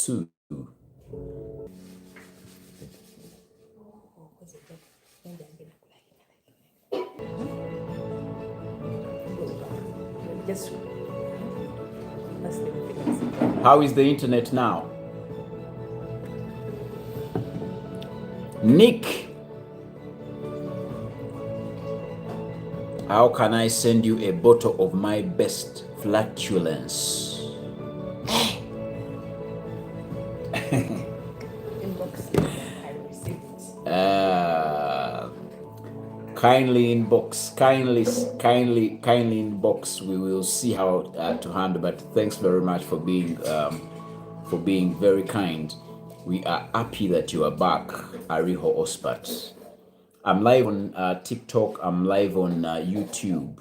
2. How is the internet now? Nick, how can I send you a bottle of my best flatulence? Kindly inbox, kindly inbox. We will see how to handle. But thanks very much for being very kind. We are happy that you are back, Ariho Ospat. I'm live on TikTok. I'm live on YouTube.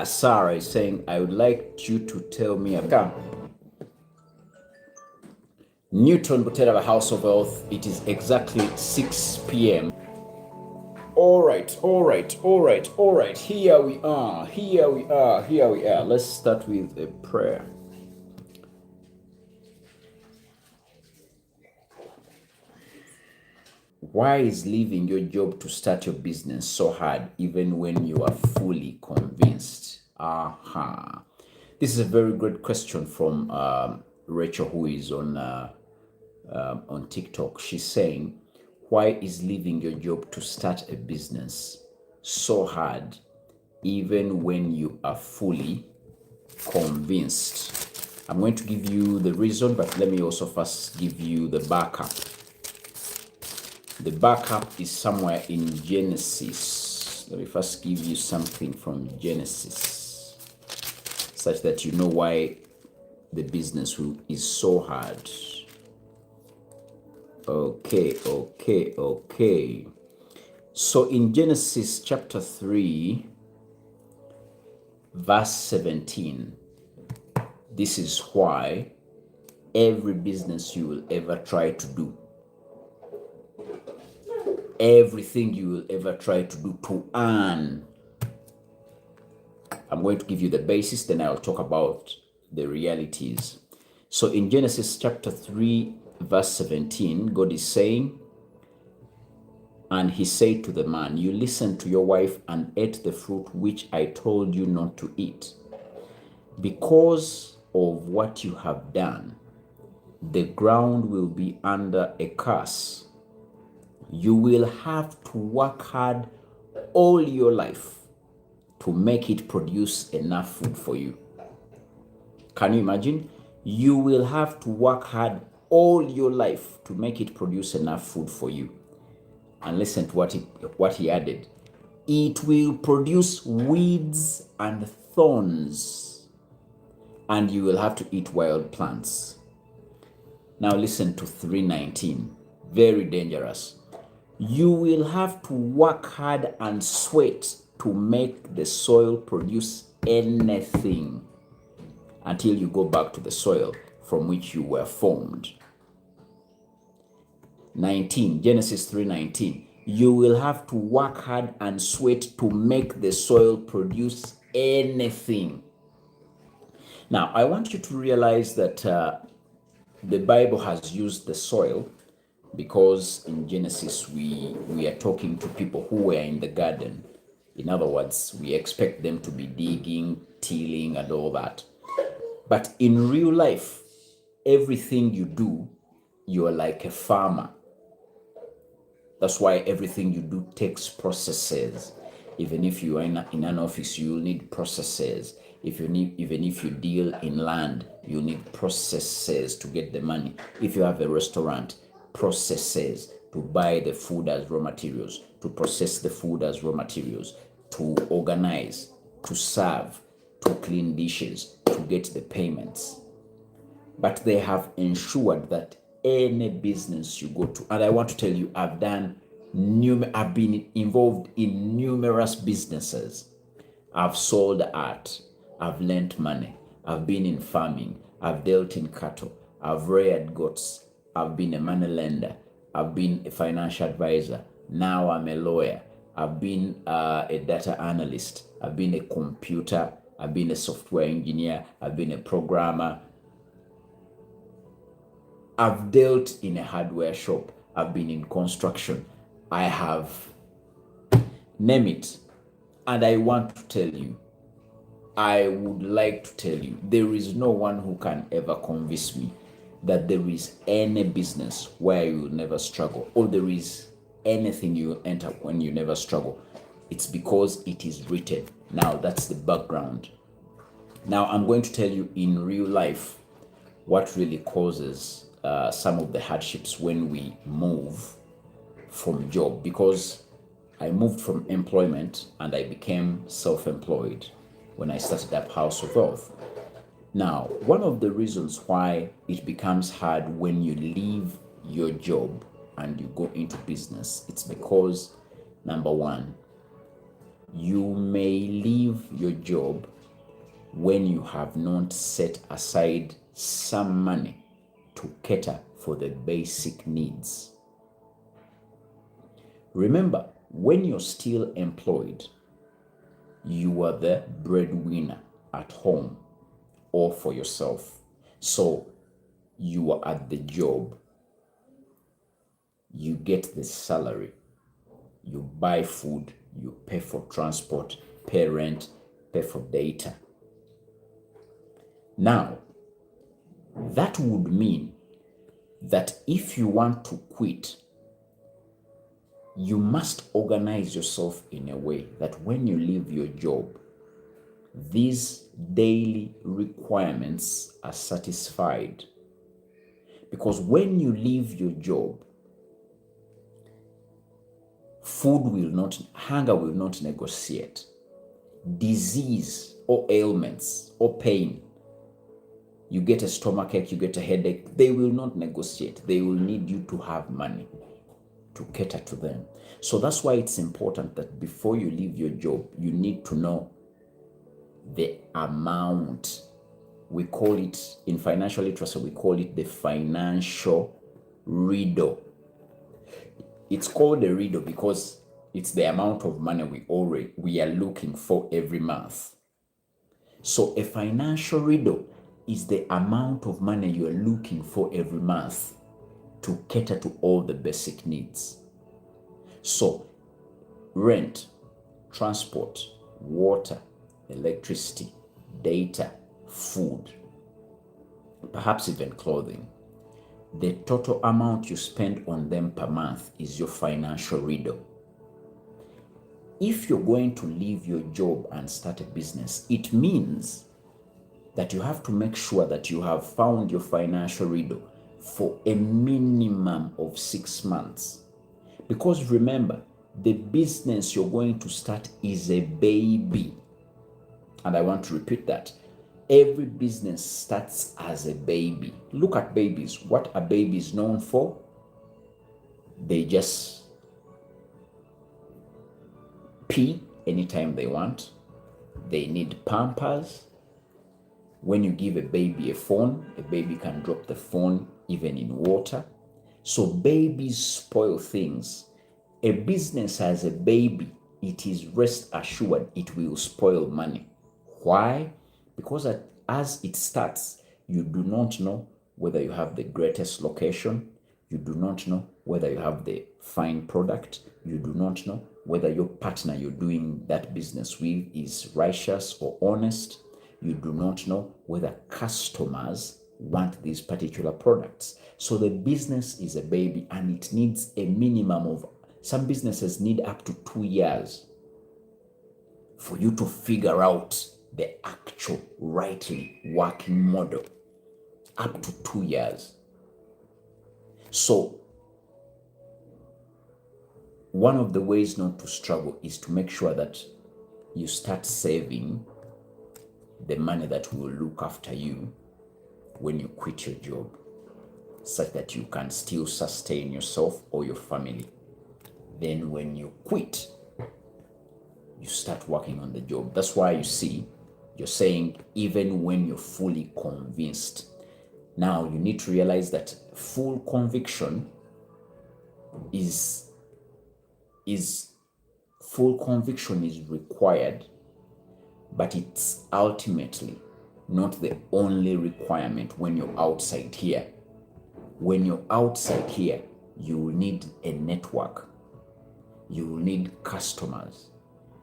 Sarah is saying, I would like you to tell me about Newton Butera, House of Wealth. It is exactly 6 p.m. All right. Here we are. Let's start with a prayer. Why is leaving your job to start your business so hard, even when you are fully convinced? This is a very good question from Rachel, who is on TikTok. She's saying, why is leaving your job to start a business so hard, even when you are fully convinced? I'm going to give you the reason, but let me also first give you the backup. The backup is somewhere in Genesis. Let me first give you something from Genesis, such that you know why the business is so hard. Okay. So in Genesis chapter 3, verse 17, this is why every business you will ever try to do, everything you will ever try to do to earn, I'm going to give you the basis, then I'll talk about the realities. So in Genesis chapter 3, verse 17, God is saying, and he said to the man, you listened to your wife and ate the fruit which I told you not to eat. Because of what you have done, the ground will be under a curse. You will have to work hard all your life to make it produce enough food for you. Can you imagine? You will have to work hard all your life to make it produce enough food for you. And listen to what he added. It will produce weeds and thorns, and you will have to eat wild plants. Now listen to 3:19. Very dangerous. You will have to work hard and sweat to make the soil produce anything until you go back to the soil from which you were formed. 19, Genesis 3:19. You will have to work hard and sweat to make the soil produce anything. Now, I want you to realize that the Bible has used the soil because in Genesis we are talking to people who were in the garden. In other words, we expect them to be digging, tilling, and all that. But in real life, everything you do, you are like a farmer. That's why everything you do takes processes. Even if you are in an office, you will need processes. Even if you deal in land, you need processes to get the money. If you have a restaurant, processes to buy the food as raw materials, to process the food as raw materials, to organize, to serve, to clean dishes, to get the payments. But they have ensured that any business you go to, and I want to tell you, I've been involved in numerous businesses. I've sold art, I've lent money, I've been in farming, I've dealt in cattle, I've reared goats, I've been a money lender, I've been a financial advisor, now I'm a lawyer, I've been a data analyst, I've been a computer, I've been a software engineer, I've been a programmer. I've dealt in a hardware shop. I've been in construction. I have, name it. And I want to tell you, I would like to tell you, there is no one who can ever convince me that there is any business where you will never struggle, or there is anything you enter when you never struggle. It's because it is written. Now, that's the background. Now, I'm going to tell you in real life what really causes some of the hardships when we move from job, because I moved from employment and I became self-employed when I started up House of Wealth. Now, one of the reasons why it becomes hard when you leave your job and you go into business, it's because, number one, you may leave your job when you have not set aside some money to cater for the basic needs. Remember, when you're still employed, you are the breadwinner at home or for yourself. So you are at the job, you get the salary, you buy food, you pay for transport, pay rent, pay for data. Now, that would mean that if you want to quit, you must organize yourself in a way that when you leave your job, these daily requirements are satisfied. Because when you leave your job, hunger will not negotiate. Disease or ailments or pain, you get a stomachache, you get a headache, they will not negotiate. They will need you to have money to cater to them. So that's why it's important that before you leave your job, you need to know the amount. We call it, in financial literacy, we call it the financial riddle. It's called a riddle because it's the amount of money we are looking for every month. So a financial riddle is the amount of money you are looking for every month to cater to all the basic needs. So rent, transport, water, electricity, data, food, perhaps even clothing. The total amount you spend on them per month is your financial riddle. If you're going to leave your job and start a business, it means that you have to make sure that you have found your financial riddle for a minimum of 6 months. Because remember, the business you're going to start is a baby. And I want to repeat that. Every business starts as a baby. Look at babies. What are babies known for? They just pee anytime they want. They need pampers. When you give a baby a phone, a baby can drop the phone even in water. So babies spoil things. A business as a baby, it is rest assured it will spoil money. Why? Because as it starts, you do not know whether you have the greatest location. You do not know whether you have the fine product. You do not know whether your partner you're doing that business with is righteous or honest. You do not know whether customers want these particular products. So the business is a baby and it needs a minimum of, some businesses need up to 2 years for you to figure out the actual rightly working model. Up to 2 years. So one of the ways not to struggle is to make sure that you start saving the money that will look after you when you quit your job, such that you can still sustain yourself or your family. Then when you quit, you start working on the job. That's why you see, you're saying even when you're fully convinced. Now you need to realize that full conviction is required, but it's ultimately not the only requirement when you're outside here. When you're outside here, you will need a network, you will need customers,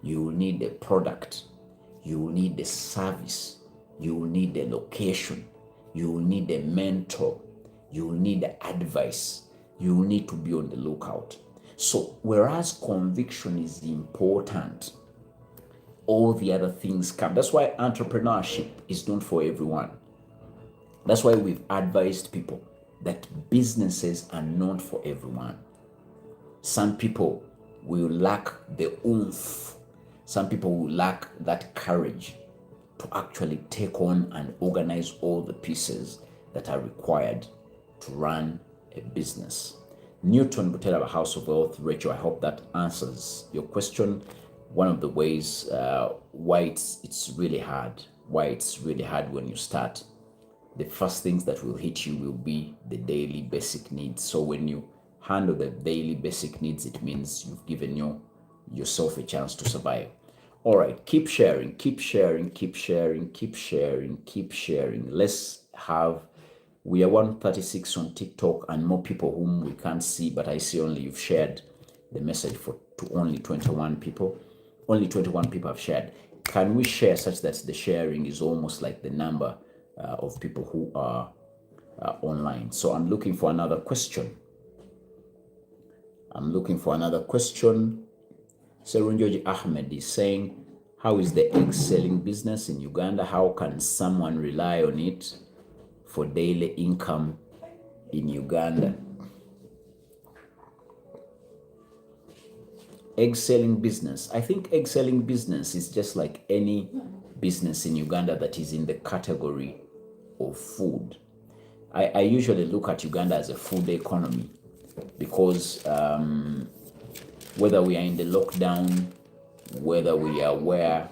you will need a product, you will need a service, you will need a location, you will need a mentor, you will need advice, you will need to be on the lookout. So whereas conviction is important, all the other things come. That's why entrepreneurship is not for everyone. That's why we've advised people that businesses are not for everyone. Some people will lack the oomph. Some people will lack that courage to actually take on and organize all the pieces that are required to run a business. Newton Butera, House of Wealth. Rachel, I hope that answers your question. One of the ways why it's really hard, when you start, the first things that will hit you will be the daily basic needs. So when you handle the daily basic needs, it means you've given yourself a chance to survive. All right, keep sharing. We are 136 on TikTok and more people whom we can't see, but I see only you've shared the message to only 21 people. Only 21 people have shared. Can we share such that the sharing is almost like the number of people who are online? So I'm looking for another question. Serunjoji Ahmed is saying, how is the egg selling business in Uganda? How can someone rely on it for daily income in Uganda? Egg selling business. I think egg selling business is just like any business in Uganda that is in the category of food. I usually look at Uganda as a food economy because whether we are in the lockdown, whether we are where,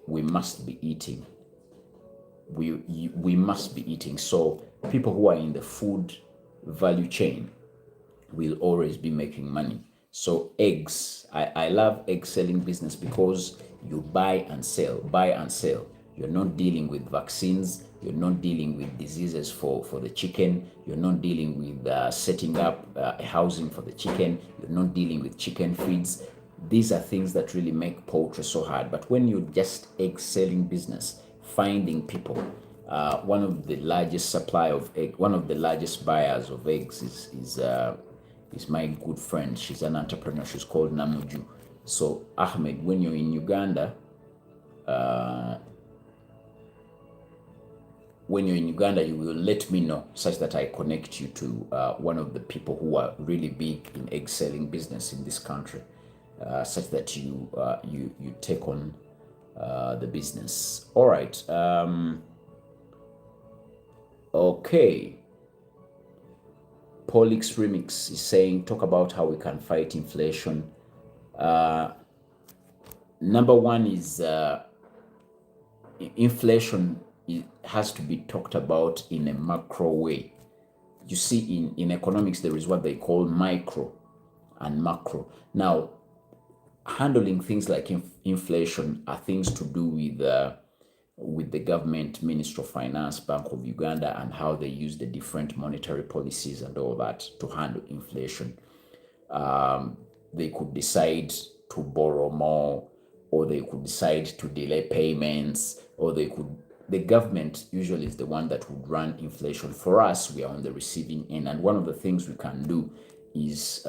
we must be eating. We must be eating. So people who are in the food value chain will always be making money. So eggs, I love egg selling business because you buy and sell. You're not dealing with vaccines. You're not dealing with diseases for the chicken. You're not dealing with setting up a housing for the chicken. You're not dealing with chicken feeds. These are things that really make poultry so hard. But when you just egg selling business, finding people, one of the largest buyers of eggs is my good friend. She's an entrepreneur. She's called Namuju. So Ahmed, when you're in Uganda, you will let me know such that I connect you to one of the people who are really big in egg selling business in this country, such that you take on the business. All right. Okay. Polix Remix is saying, talk about how we can fight inflation. Number one is inflation has to be talked about in a macro way. You see, in economics, there is what they call micro and macro. Now, handling things like inflation are things to do with the government, Ministry of Finance, Bank of Uganda, and how they use the different monetary policies and all that to handle inflation. They could decide to borrow more, or they could decide to delay payments, or the government usually is the one that would run inflation. For us, we are on the receiving end. And one of the things we can do is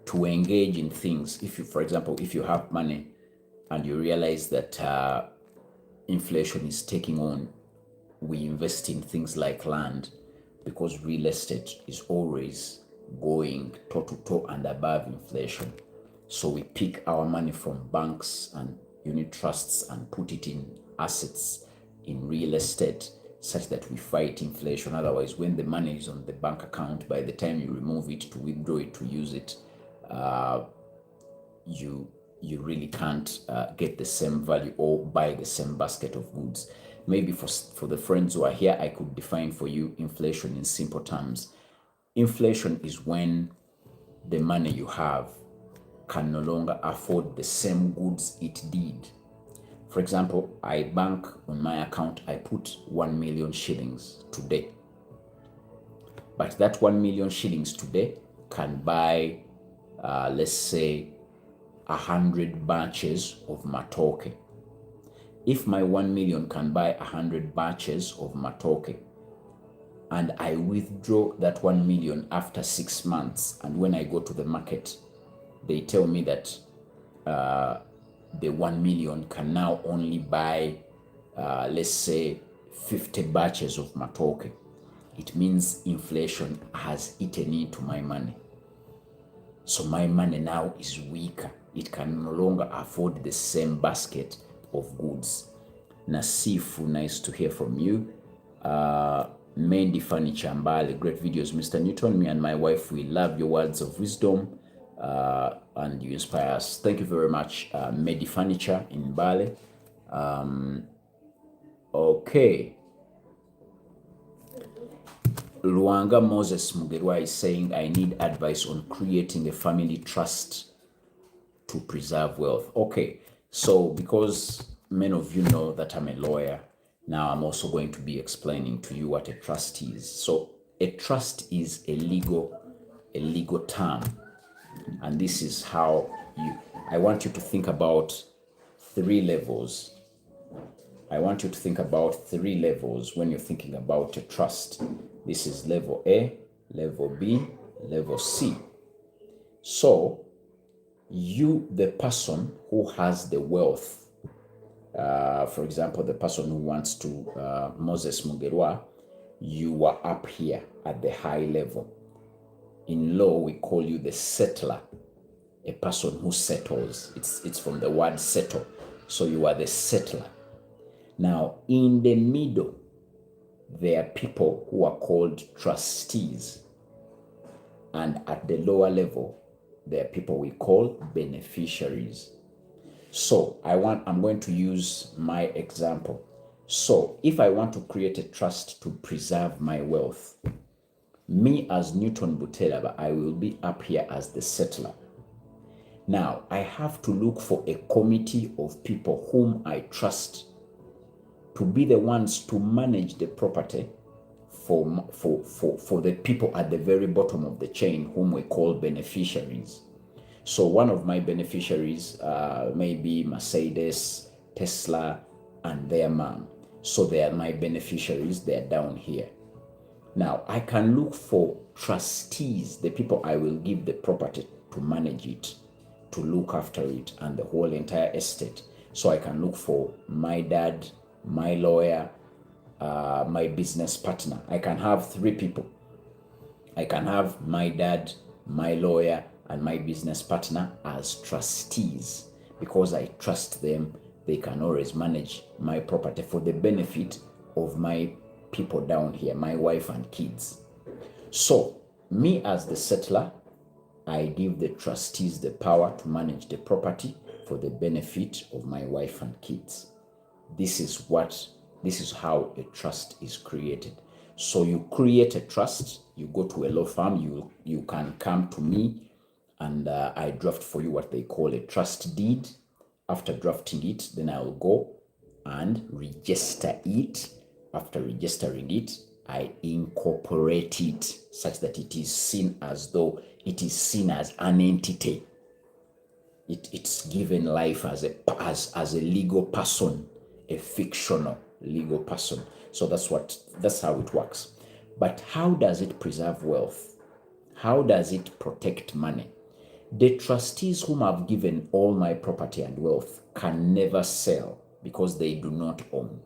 to engage in things. For example, if you have money and you realize that inflation is taking on, we invest in things like land, because real estate is always going toe to toe and above inflation. So we pick our money from banks and unit trusts and put it in assets in real estate, such that we fight inflation. Otherwise, when the money is on the bank account, by the time you remove it to withdraw it to use it, you really can't get the same value or buy the same basket of goods. Maybe for the friends who are here, I could define for you inflation in simple terms. Inflation is when the money you have can no longer afford the same goods it did. For example, I bank on my account, I put 1 million shillings today. But that 1 million shillings today can buy, let's say, 100 batches of matoke. If my 1 million can buy 100 batches of matoke, and I withdraw that 1 million after 6 months, and when I go to the market, they tell me that the 1 million can now only buy, let's say, 50 batches of matoke. It means inflation has eaten into my money. So my money now is weaker. It can no longer afford the same basket of goods. Nasifu, nice to hear from you. Mendy Furniture Mbale, great videos, Mr. Newton. Me and my wife, we love your words of wisdom and you inspire us. Thank you very much, Mendy Furniture in Mbale. Okay. Luanga Moses Mugerwa is saying, I need advice on creating a family trust to preserve wealth. Okay, so because many of you know that I'm a lawyer, now I'm also going to be explaining to you what a trust is. So a trust is a legal term. And this is how I want you to think about 3 levels. I want you to think about 3 levels when you're thinking about a trust. This is level A, level B, level C. So you, the person who has the wealth, for example, the person who wants to, Moses Mugerwa, you are up here at the high level. In law, we call you the settler, a person who settles. It's from the word settle. So you are the settler. Now, in the middle, there are people who are called trustees. And at the lower level, there are people we call beneficiaries. So I'm going to use my example. So if I want to create a trust to preserve my wealth, me as Newton Butelaba, I will be up here as the settler. Now, I have to look for a committee of people whom I trust to be the ones to manage the property for the people at the very bottom of the chain, whom we call beneficiaries. So one of my beneficiaries may be Mercedes, Tesla, and their mom. So they are my beneficiaries. They're down here. Now, I can look for trustees, the people I will give the property to manage it, to look after it, and the whole entire estate. So I can look for my dad, my lawyer, my business partner. I can have 3 people. I can have my dad, my lawyer, and my business partner as trustees. Because I trust them, they can always manage my property for the benefit of my people down here, my wife and kids. So, me as the settler, I give the trustees the power to manage the property for the benefit of my wife and kids. This is how a trust is created. So you create a trust, you go to a law firm, you can come to me, and I draft for you what they call a trust deed. After drafting it, then I will go and register it. After registering it, I incorporate it such that it is seen as though it is seen as an entity. It's given life as a legal person, a fictional legal person. So that's how it works. But how does it preserve wealth? How does it protect money? The trustees whom I've given all my property and wealth can never sell because they do not own.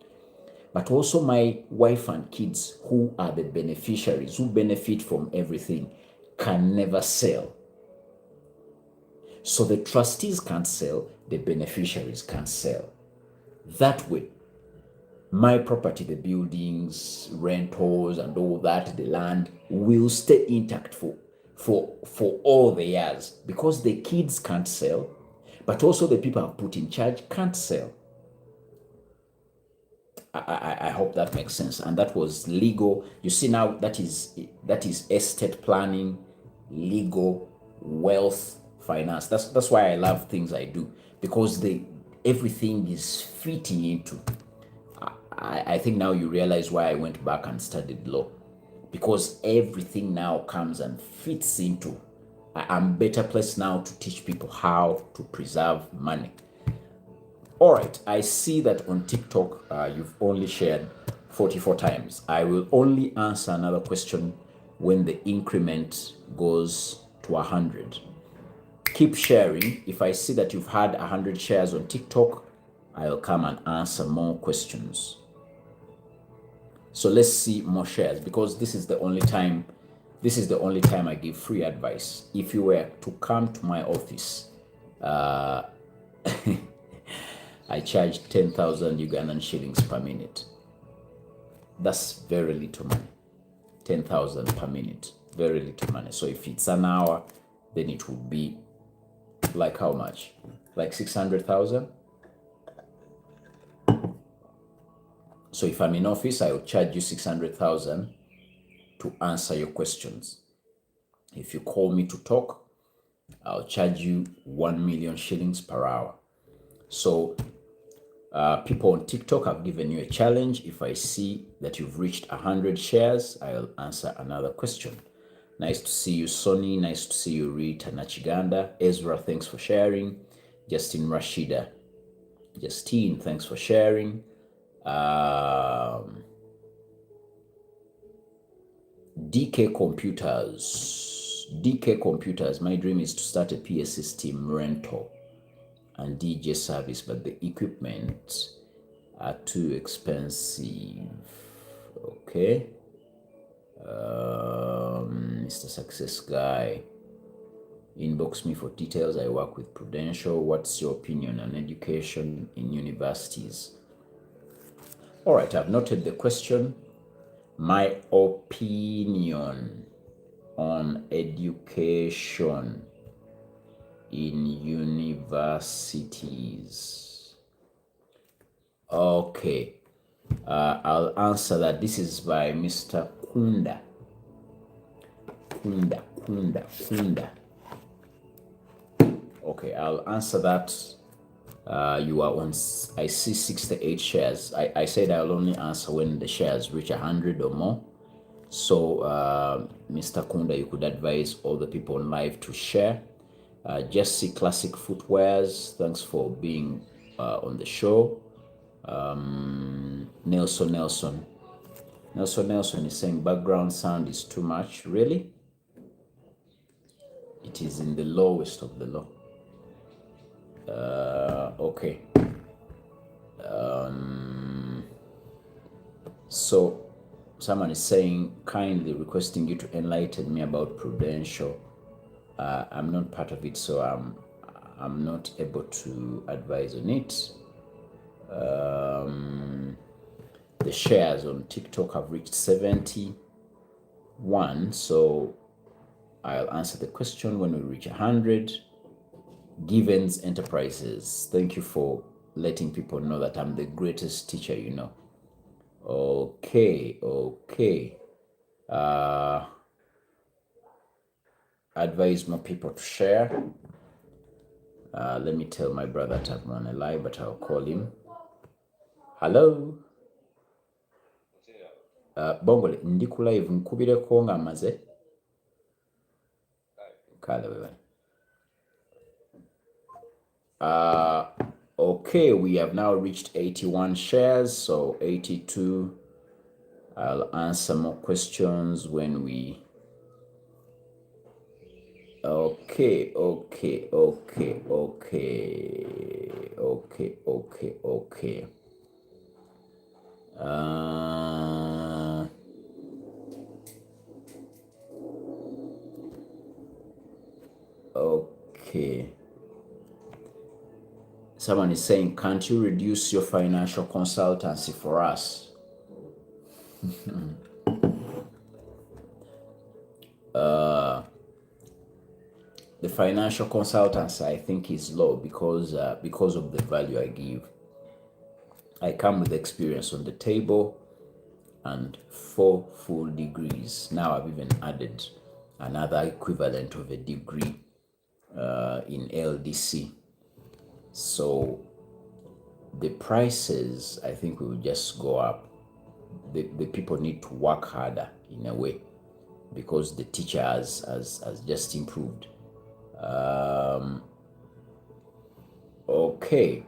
But also my wife and kids, who are the beneficiaries, who benefit from everything, can never sell. So the trustees can't sell, the beneficiaries can't sell. That way, my property, the buildings, rentals, and all that, the land, will stay intact for all the years, because the kids can't sell, but also the people I've put in charge can't sell. I hope that makes sense. And that was legal. You see now, that is estate planning, legal, wealth, finance. That's why I love things I do, because everything is fitting into. I think now you realize why I went back and studied law, because everything now comes and fits into. I'm better placed now to teach people how to preserve money. All right, I see that on TikTok you've only shared 44 times. I will only answer another question when the increment goes to 100. Keep sharing. If I see that you've had 100 shares on TikTok, I'll come and answer more questions. So let's see more shares, because this is the only time I give free advice. If you were to come to my office, I charge 10,000 Ugandan shillings per minute. That's very little money. 10,000 per minute, very little money. So if it's an hour, then it would be like how much? Like 600,000. So if I'm in office, I will charge you 600,000 to answer your questions. If you call me to talk, I'll charge you 1 million shillings per hour. So people on TikTok have given you a challenge. If I see that you've reached 100 shares, I'll answer another question. Nice to see you, Sonny. Nice to see you, Rita Nachiganda. Ezra, thanks for sharing. Justine Rashida. Justine, thanks for sharing. DK Computers. My dream is to start a PA system rental and DJ service, but the equipment are too expensive. Okay. Mr. Success Guy, inbox me for details. I work with Prudential. What's your opinion on education in universities? All right, I've noted the question. My opinion on education in universities. Okay, I'll answer that. This is by Mr. Kunda. Okay, I'll answer that. You are on, I see 68 shares. I said I'll only answer when the shares reach 100 or more. So, Mr. Kunda, you could advise all the people on live to share. Jesse Classic Footwears, thanks for being on the show. Nelson is saying background sound is too much. Really? It is in the lowest of the low. Okay. So someone is saying, kindly requesting you to enlighten me about Prudential. I'm not part of it, so I'm not able to advise on it. The shares on TikTok have reached 71, so I'll answer the question when we reach 100. Givens Enterprises, thank you for letting people know that I'm the greatest teacher you know. Okay. Advise more people to share. Let me tell my brother that I'm on a live, but I'll call him. Hello. Bongole, ndi ku live nkubireko nga maze. Kale wewe. Okay, we have now reached 81 shares, so 82. I'll answer more questions when we... Okay. Okay. Someone is saying, can't you reduce your financial consultancy for us? The financial consultancy, I think, is low because of the value I give. I come with experience on the table and 4 full degrees. Now I've even added another equivalent of a degree in LDC. So the prices, I think, will just go up. The people need to work harder, in a way, because the teacher has just improved. Okay.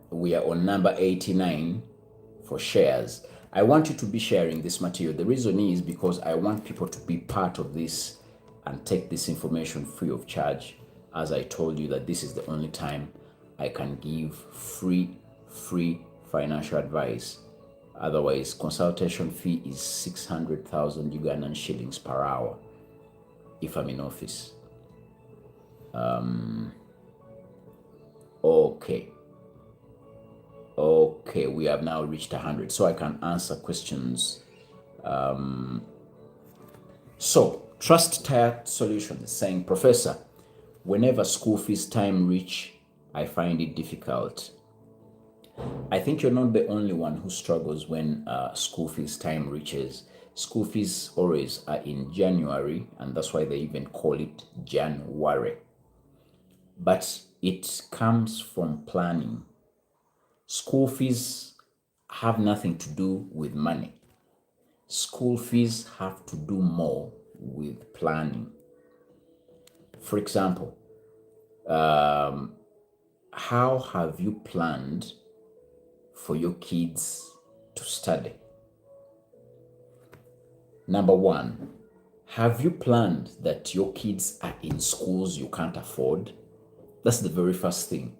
We are on number 89 for shares. I want you to be sharing this material. The reason is because I want people to be part of this and take this information free of charge. As I told you that this is the only time I can give free financial advice. Otherwise, consultation fee is 600,000 Ugandan shillings per hour if I'm in office. Okay, we have now reached 100, so I can answer questions. So, Trust Tired Solution is saying, Professor, whenever school fees time reach, I find it difficult. I think you're not the only one who struggles when school fees time reaches. School fees always are in January, and that's why they even call it January. But it comes from planning. School fees have nothing to do with money. School fees have to do more with planning. For example, how have you planned for your kids to study? Number one, have you planned that your kids are in schools you can't afford? That's the very first thing.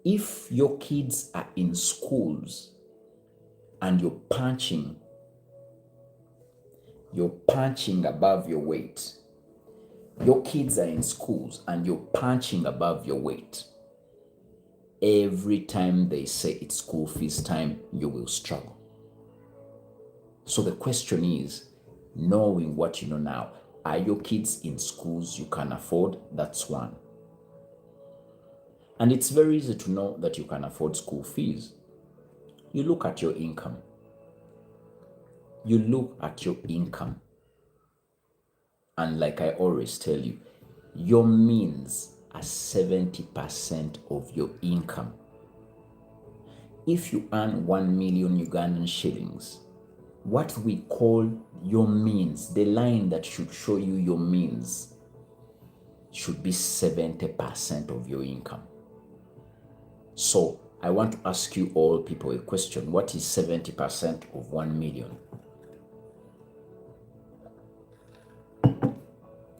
If your kids are in schools and you're punching above your weight, your kids are in schools and you're punching above your weight, every time they say it's school fees time, you will struggle. So the question is, knowing what you know now, are your kids in schools you can afford? That's one. And it's very easy to know that you can afford school fees. You look at your income. And like I always tell you, your means are 70% of your income. If you earn 1 million Ugandan shillings, what we call your means, the line that should show you your means, should be 70% of your income. So I want to ask you all people a question. What is 70% of 1 million?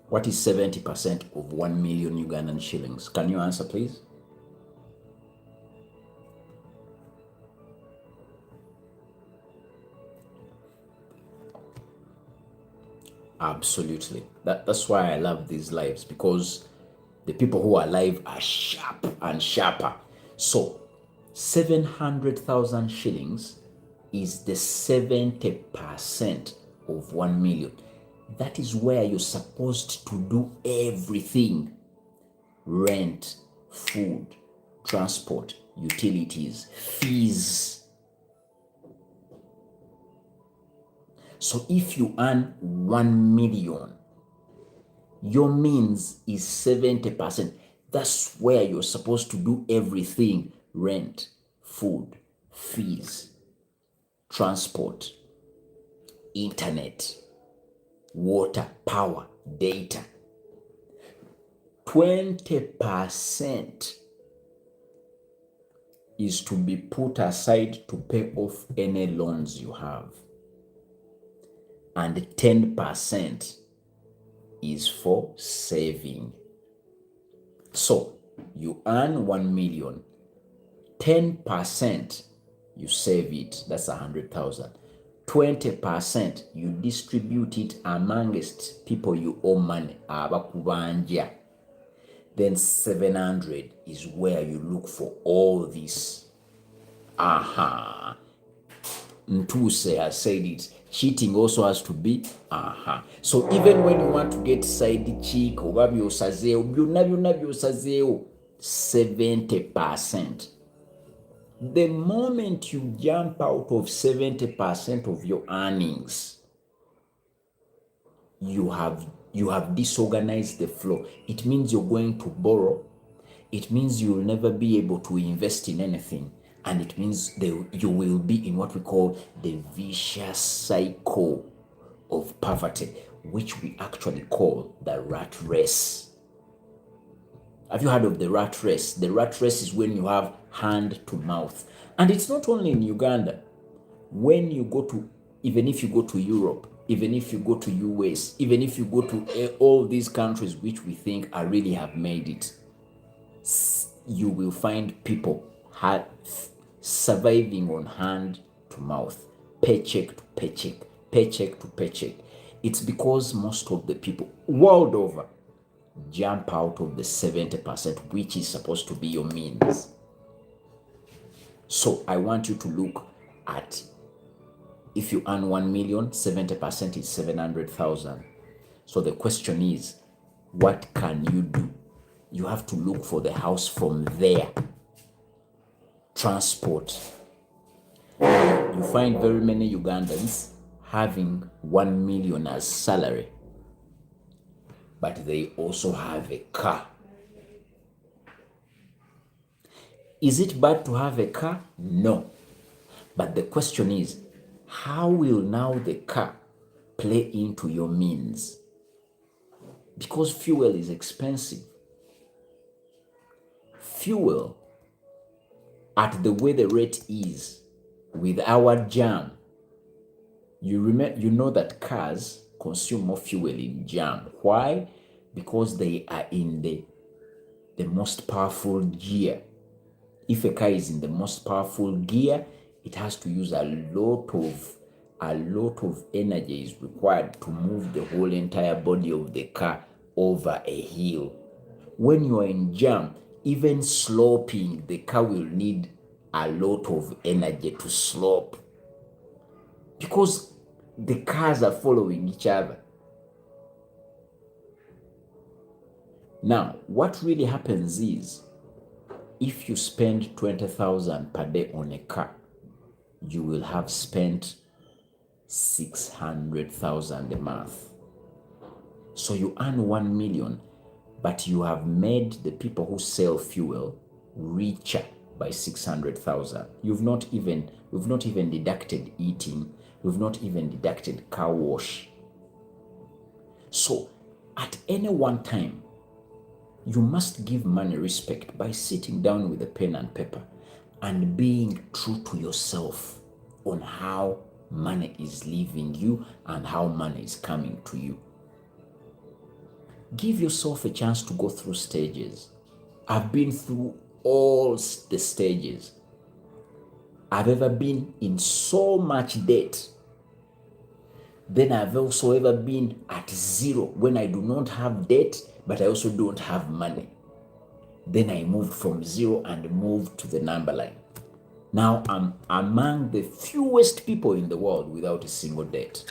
What is 70% of 1 million Ugandan shillings? Can you answer, please? Absolutely. That's why I love these lives, because the people who are live are sharp and sharper. So 700,000 shillings is the 70% of 1 million. That is where you're supposed to do everything: rent, food, transport, utilities, fees. So if you earn 1 million, your means is 70%. That's where you're supposed to do everything: rent, food, fees, transport, internet, water, power, data. 20% is to be put aside to pay off any loans you have. And 10% is for saving. So you earn 1 million, 10% you save it, that's 100,000. 20% you distribute it amongst people you owe money, abakubanja. Then 700 is where you look for all this. Ntuse has said it. Cheating also has to be. So even when you want to get side cheek, oba byosazeo, byonna byosazeo, 70%. The moment you jump out of 70% of your earnings, you have disorganized the flow. It means you're going to borrow. It means you'll never be able to invest in anything. And it means you will be in what we call the vicious cycle of poverty, which we actually call the rat race. Have you heard of the rat race? The rat race is when you have hand to mouth. And it's not only in Uganda. When you go to, even if you go to Europe, even if you go to US, even if you go to all these countries which we think are really have made it, you will find people surviving on hand to mouth, paycheck to paycheck, paycheck to paycheck. It's because most of the people world over jump out of the 70%, which is supposed to be your means. So I want you to look at, if you earn 1 million, 70% is 700,000. So the question is, what can you do? You have to look for the house from there. Transport. You find very many Ugandans having 1 million as salary, but they also have a car. Is it bad to have a car? No. But the question is, how will now the car play into your means? Because fuel is expensive. Fuel, at the way the rate is, with our jam, you know that cars consume more fuel in jam. Why? Because they are in the most powerful gear. If a car is in the most powerful gear, it has to use a lot of energy is required to move the whole entire body of the car over a hill. When you are in jam, even sloping, the car will need a lot of energy to slope, because the cars are following each other. Now, what really happens is, if you spend 20,000 per day on a car, you will have spent 600,000 a month. So you earn 1 million, but you have made the people who sell fuel richer by 600,000. We've not even deducted eating. We've not even deducted car wash. So at any one time, you must give money respect by sitting down with a pen and paper and being true to yourself on how money is leaving you and how money is coming to you. Give yourself a chance to go through stages. I've been through all the stages. I've ever been in so much debt. Then I've also ever been at zero when I do not have debt, but I also don't have money. Then I moved from zero and moved to the number line. Now I'm among the fewest people in the world without a single debt.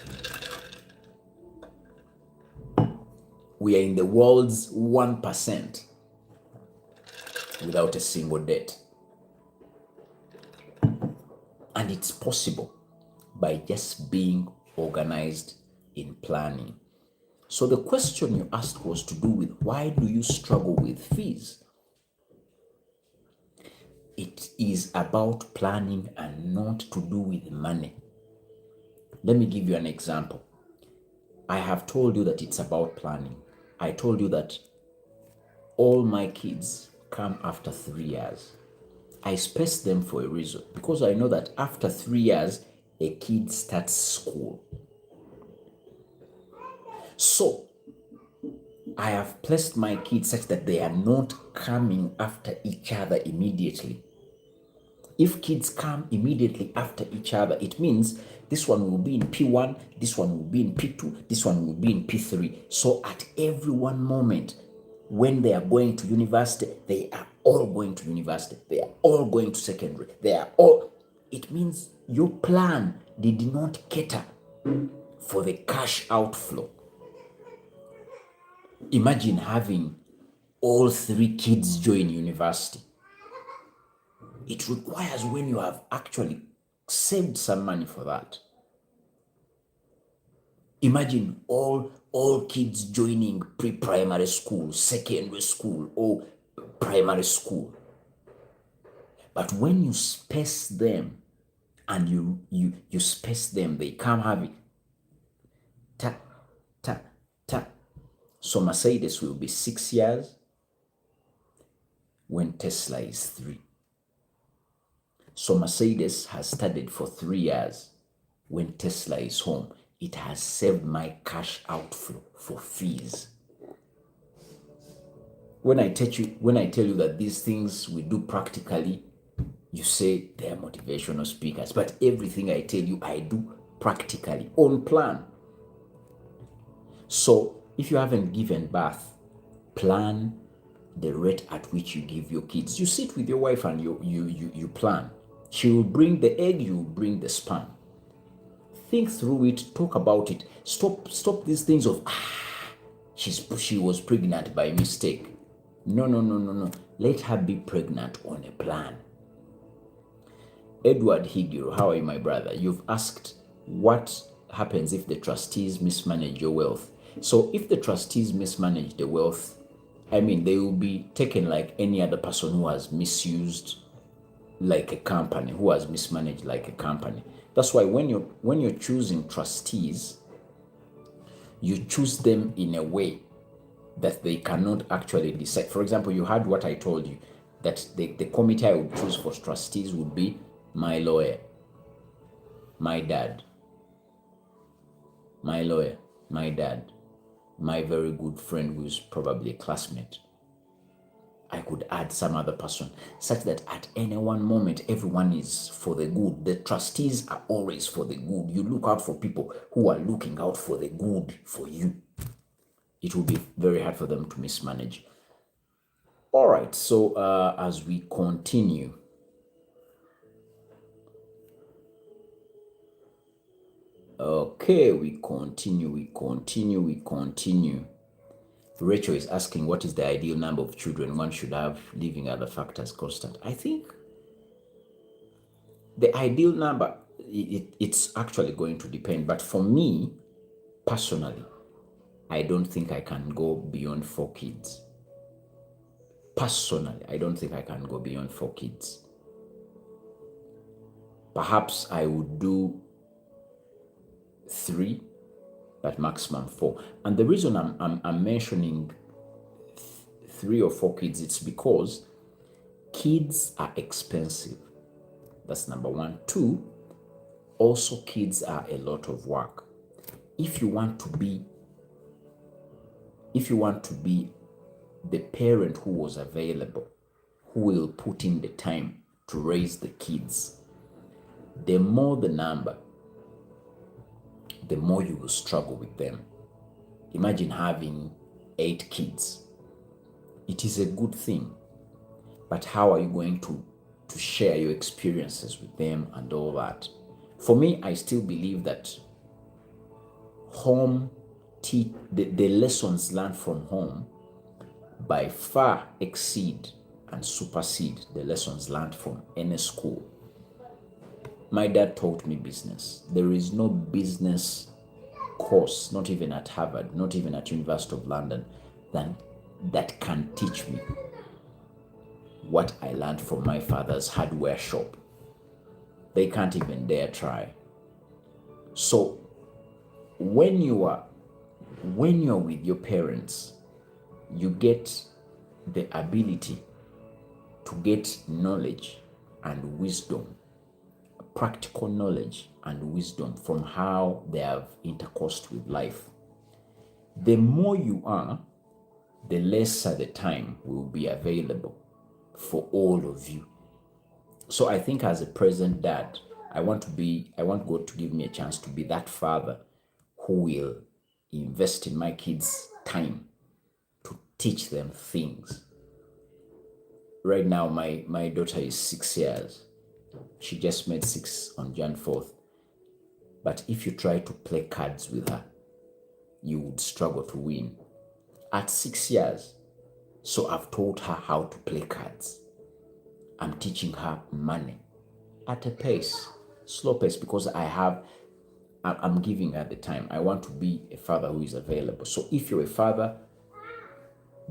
We are in the world's 1% without a single debt. And it's possible by just being organized in planning. So the question you asked was to do with, why do you struggle with fees? It is about planning and not to do with money. Let me give you an example. I have told you that it's about planning. I told you that all my kids come after 3 years. I space them for a reason, because I know that after 3 years, a kid starts school. So I have placed my kids such that they are not coming after each other immediately. If kids come immediately after each other, it means this one will be in P1, this one will be in P2, this one will be in P3. So at every one moment, when they are going to university, they are all going to university. They are all going to secondary. It means your plan did not cater for the cash outflow. Imagine having all 3 kids join university. It requires, when you have actually saved some money for that. Imagine all kids joining pre-primary school, secondary school, or primary school. But when you space them and you space them, they come have it. Ta, ta, ta. So Mercedes will be 6 years when Tesla is 3. So Mercedes has studied for 3 years when Tesla is home. It has saved my cash outflow for fees. When I tell you that these things we do practically, you say they are motivational speakers. But everything I tell you, I do practically on plan. So if you haven't given birth, plan the rate at which you give your kids. You sit with your wife and you plan. She will bring the egg, you will bring the sperm. Think through it, talk about it. Stop these things of she was pregnant by mistake. No. Let her be pregnant on a plan. Edward Higiro, how are you, my brother? You've asked what happens if the trustees mismanage your wealth. So if the trustees mismanage the wealth, they will be taken like any other person who has misused like a company, who has mismanaged like a company. That's why when you're choosing trustees, you choose them in a way that they cannot actually decide. For example, you heard what I told you, that the committee I would choose for trustees would be my lawyer, my dad, my lawyer, my dad, my very good friend who's probably a classmate. I could add some other person, such that at any one moment, everyone is for the good. The trustees are always for the good. You look out for people who are looking out for the good for you. It will be very hard for them to mismanage. All right, so as we continue, okay, we continue. Rachel is asking, what is the ideal number of children one should have, leaving other factors constant? I think the ideal number, it's actually going to depend. But for me, personally, I don't think I can go beyond 4 kids. Personally, I don't think I can go beyond 4 kids. Perhaps I would do 3, but maximum 4. And the reason I'm mentioning 3 or 4 kids, it's because kids are expensive. That's number 1. 2, also kids are a lot of work. If you want to be the parent who was available, who will put in the time to raise the kids, the more the number, the more you will struggle with them. Imagine having 8 kids. It is a good thing, but how are you going to share your experiences with them and all that? For me, I still believe that the lessons learned from home by far exceed and supersede the lessons learned from any school. My dad taught me business. There is no business course, not even at Harvard, not even at University of London, that can teach me what I learned from my father's hardware shop. They can't even dare try. So when you're with your parents, you get the ability to get knowledge and wisdom, practical knowledge and wisdom from how they have intercoursed with life. The more you are, the lesser the time will be available for all of you. So I think as a present dad, I want God to give me a chance to be that father who will invest in my kids' time to teach them things. Right now, my daughter is 6 years. She just made 6 on Jan 4th. But if you try to play cards with her, you would struggle to win. At 6 years, so I've taught her how to play cards. I'm teaching her money at a pace, slow pace, because I'm giving her the time. I want to be a father who is available. So if you're a father,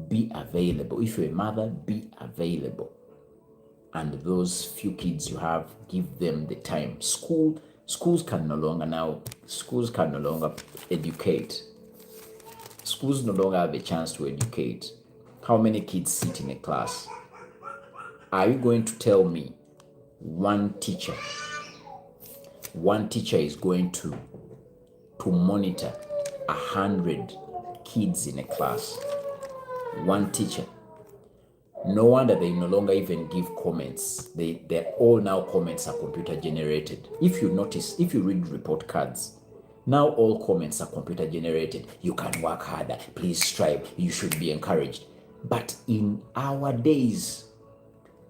be available. If you're a mother, be available. and those few kids you have, give them the time. Schools can no longer educate. Schools no longer have a chance to educate. How many kids sit in a class? Are you going to tell me one teacher is going to monitor 100 kids in a class? One teacher. No wonder they no longer even give comments. They're all now comments are computer generated. If you notice, if you read report cards, now all comments are computer generated. You can work harder. Please strive. You should be encouraged. But in our days,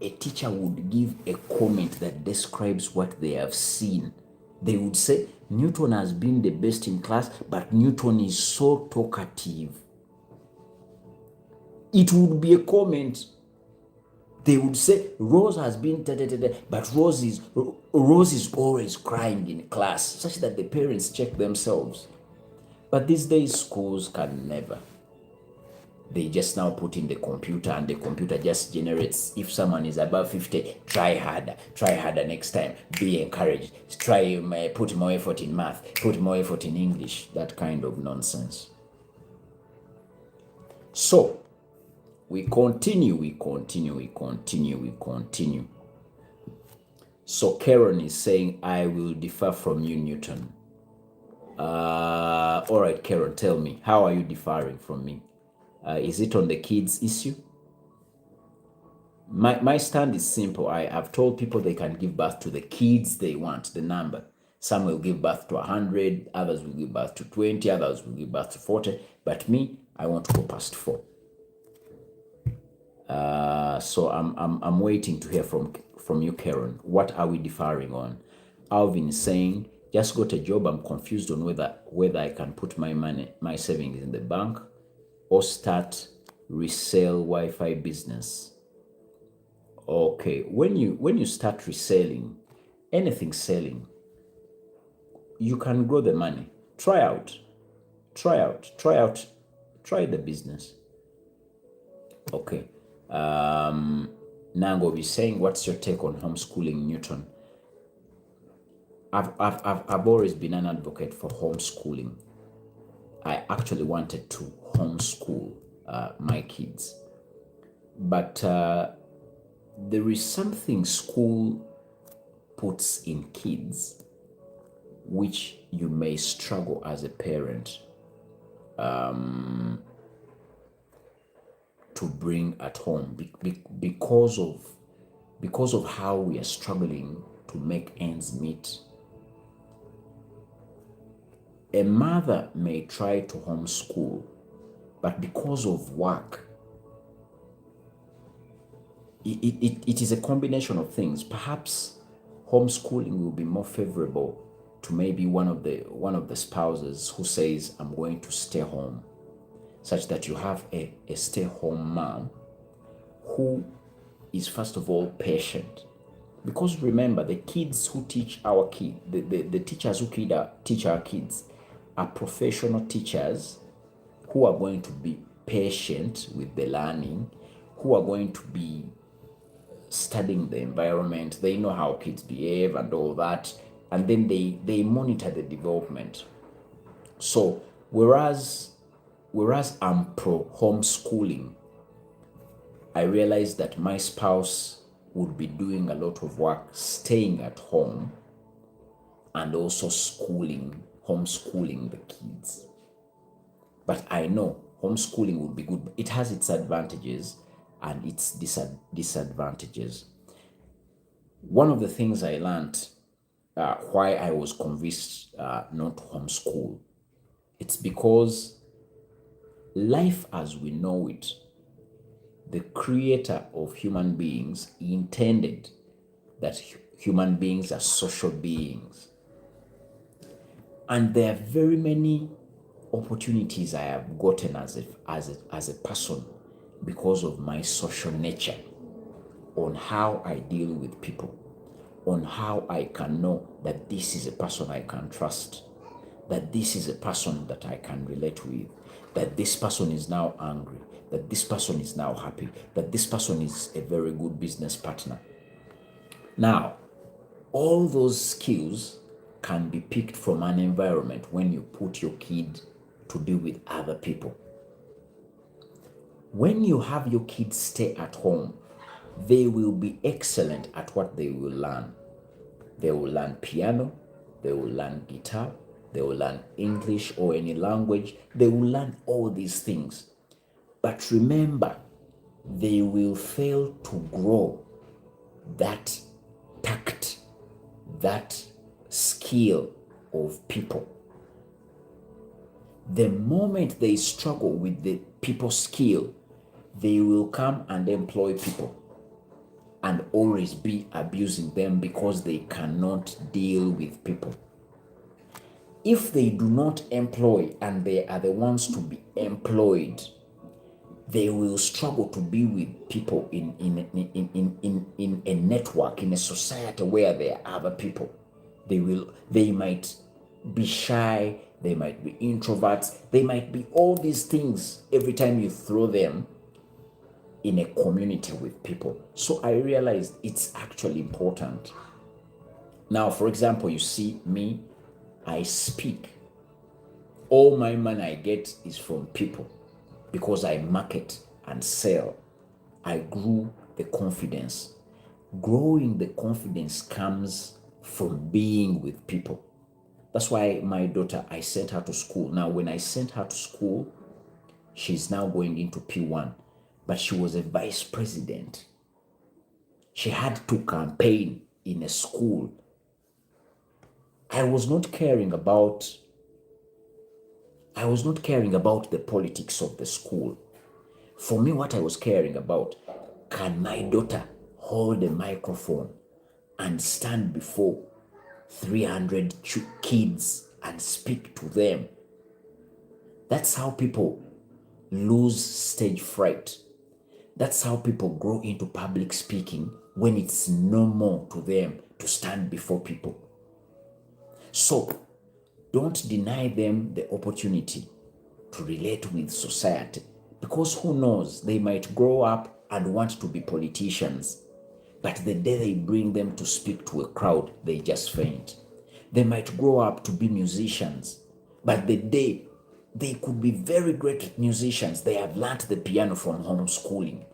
a teacher would give a comment that describes what they have seen. They would say, Newton has been the best in class, but Newton is so talkative. It would be a comment. They would say, Rose has been but Rose is always crying in class, such that the parents check themselves. But these days, schools can never. They just now put in the computer, and the computer just generates. If someone is above 50, try harder next time, be encouraged, put more effort in math, put more effort in English, that kind of nonsense. So, we continue. So Karen is saying, I will differ from you, Newton. All right, Karen, tell me, how are you differing from me? Is it on the kids issue? My stand is simple. I have told people they can give birth to the kids they want, the number. Some will give birth to 100, others will give birth to 20, others will give birth to 40. But me, I want to go past 4. So I'm waiting to hear from you, Karen. What are we differing on? Alvin is saying, just got a job. I'm confused on whether I can put my savings in the bank or start resale Wi-Fi business. Okay, when you start reselling, anything selling, you can grow the money. Try the business. Okay. Nango is saying, what's your take on homeschooling, Newton? I've always been an advocate for homeschooling. I actually wanted to homeschool my kids, but there is something school puts in kids which you may struggle as a parent to bring at home because of how we are struggling to make ends meet. A mother may try to homeschool, but because of work, it is a combination of things. Perhaps homeschooling will be more favorable to maybe one of the spouses who says, I'm going to stay home, such that you have a stay-home mom who is first of all patient. Because remember, the kids who teach our kids, the teachers who teach our kids are professional teachers who are going to be patient with the learning, who are going to be studying the environment. They know how kids behave and all that, and then they monitor the development. So whereas I'm pro homeschooling, I realized that my spouse would be doing a lot of work staying at home and also homeschooling the kids. But I know homeschooling would be good. It has its advantages and its disadvantages. One of the things I learned why I was convinced not to homeschool, it's because life as we know it, the creator of human beings intended that human beings are social beings. And there are very many opportunities I have gotten as a person because of my social nature, on how I deal with people, on how I can know that this is a person I can trust, that this is a person that I can relate with, that this person is now angry, that this person is now happy, that this person is a very good business partner. Now, all those skills can be picked from an environment when you put your kid to deal with other people. When you have your kids stay at home, they will be excellent at what they will learn. They will learn piano, they will learn guitar, they will learn English or any language. They will learn all these things. But remember, they will fail to grow that tact, that skill of people. The moment they struggle with the people skill, they will come and employ people and always be abusing them because they cannot deal with people. If they do not employ and they are the ones to be employed, they will struggle to be with people in a network, in a society where there are other people. They might be shy, they might be introverts, they might be all these things every time you throw them in a community with people. So I realized it's actually important. Now, for example, you see me, I speak. All my money I get is from people because I market and sell. I grew the confidence. Growing the confidence comes from being with people. That's why my daughter, I sent her to school. Now, when I sent her to school, she's now going into P1, but she was a vice president. She had to campaign in a school. I was not caring about the politics of the school. For me, what I was caring about, can my daughter hold a microphone and stand before 300 kids and speak to them? That's how people lose stage fright. That's how people grow into public speaking when it's normal to them to stand before people. So don't deny them the opportunity to relate with society, because who knows, they might grow up and want to be politicians, but the day they bring them to speak to a crowd, they just faint. They might grow up to be musicians, but the day they could be very great musicians, they have learned the piano from homeschooling.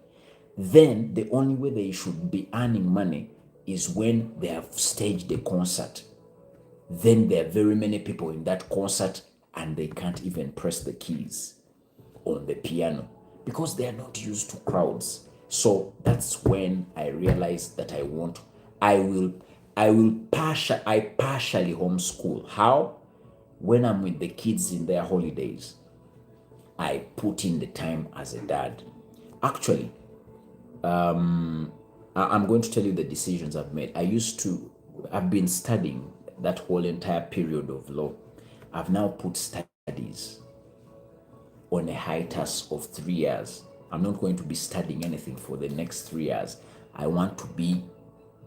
Then the only way they should be earning money is when they have staged a concert. Then there are very many people in that concert and they can't even press the keys on the piano because they are not used to crowds. So that's when I realized that I partially homeschool. How? When I'm with the kids in their holidays, I put in the time as a dad. Actually, I'm going to tell you the decisions I've made. I've been studying that whole entire period of law. I've now put studies on a hiatus of 3 years. I'm not going to be studying anything for the next 3 years. I want to be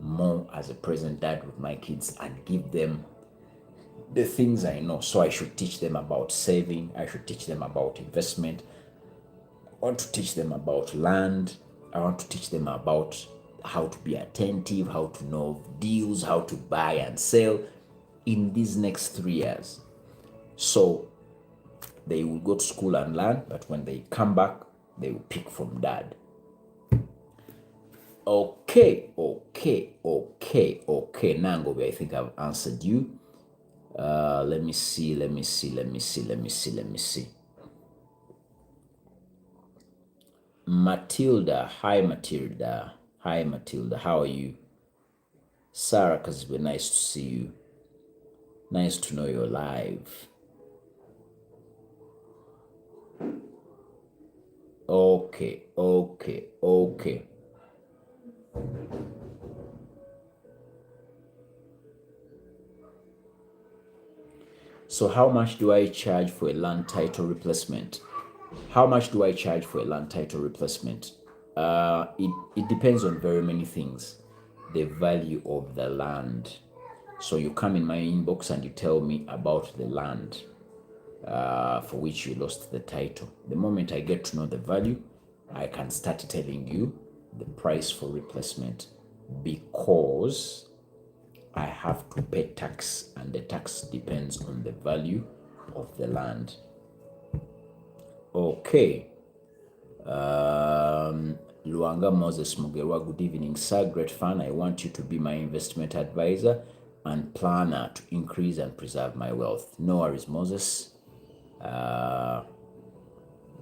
more as a present dad with my kids and give them the things I know. So I should teach them about saving. I should teach them about investment. I want to teach them about land. I want to teach them about how to be attentive, how to know deals, how to buy and sell in these next 3 years. So they will go to school and learn, but when they come back, they will pick from dad. Okay. Nangobi, I think I've answered you. Let me see. Matilda, hi Matilda. How are you? Sarah Kazibwe, nice to see you. Nice to know you're live. Okay. So how much do I charge for a land title replacement? It depends on very many things. The value of the land. So you come in my inbox and you tell me about the land for which you lost the title. The moment I get to know the value, I can start telling you the price for replacement. because I have to pay tax, and the tax depends on the value of the land. Okay. Luanga Moses Mugerwa, good evening, sir. Great fun. I want you to be my investment advisor and planner to increase and preserve my wealth. No worries, Moses.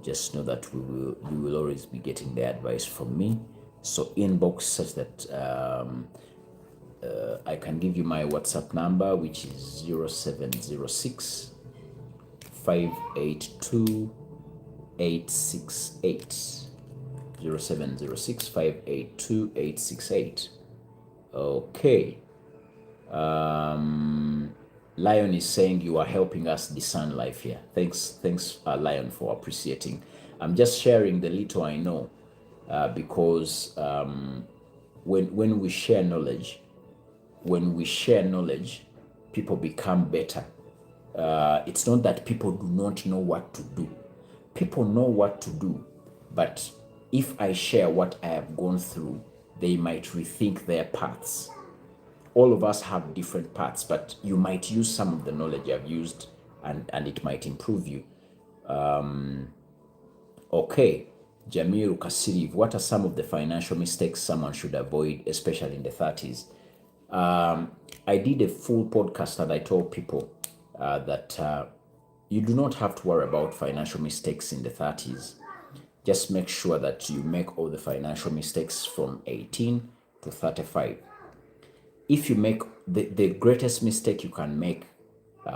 Just know that you will always be getting the advice from me. So inbox such that I can give you my WhatsApp number, which is 0706 582 868. 0706 582 868. Okay. Lion is saying you are helping us discern life here. Thanks, Lion, for appreciating. I'm just sharing the little I know, because when we share knowledge, people become better. It's not that people do not know what to do. People know what to do, but if I share what I have gone through, they might rethink their paths. All of us have different paths, but you might use some of the knowledge I've used and it might improve you. Okay, Jamiru Kasiriv, what are some of the financial mistakes someone should avoid, especially in the 30s? I did a full podcast and I told people that you do not have to worry about financial mistakes in the 30s. Just make sure that you make all the financial mistakes from 18 to 35. If you make the greatest mistake you can make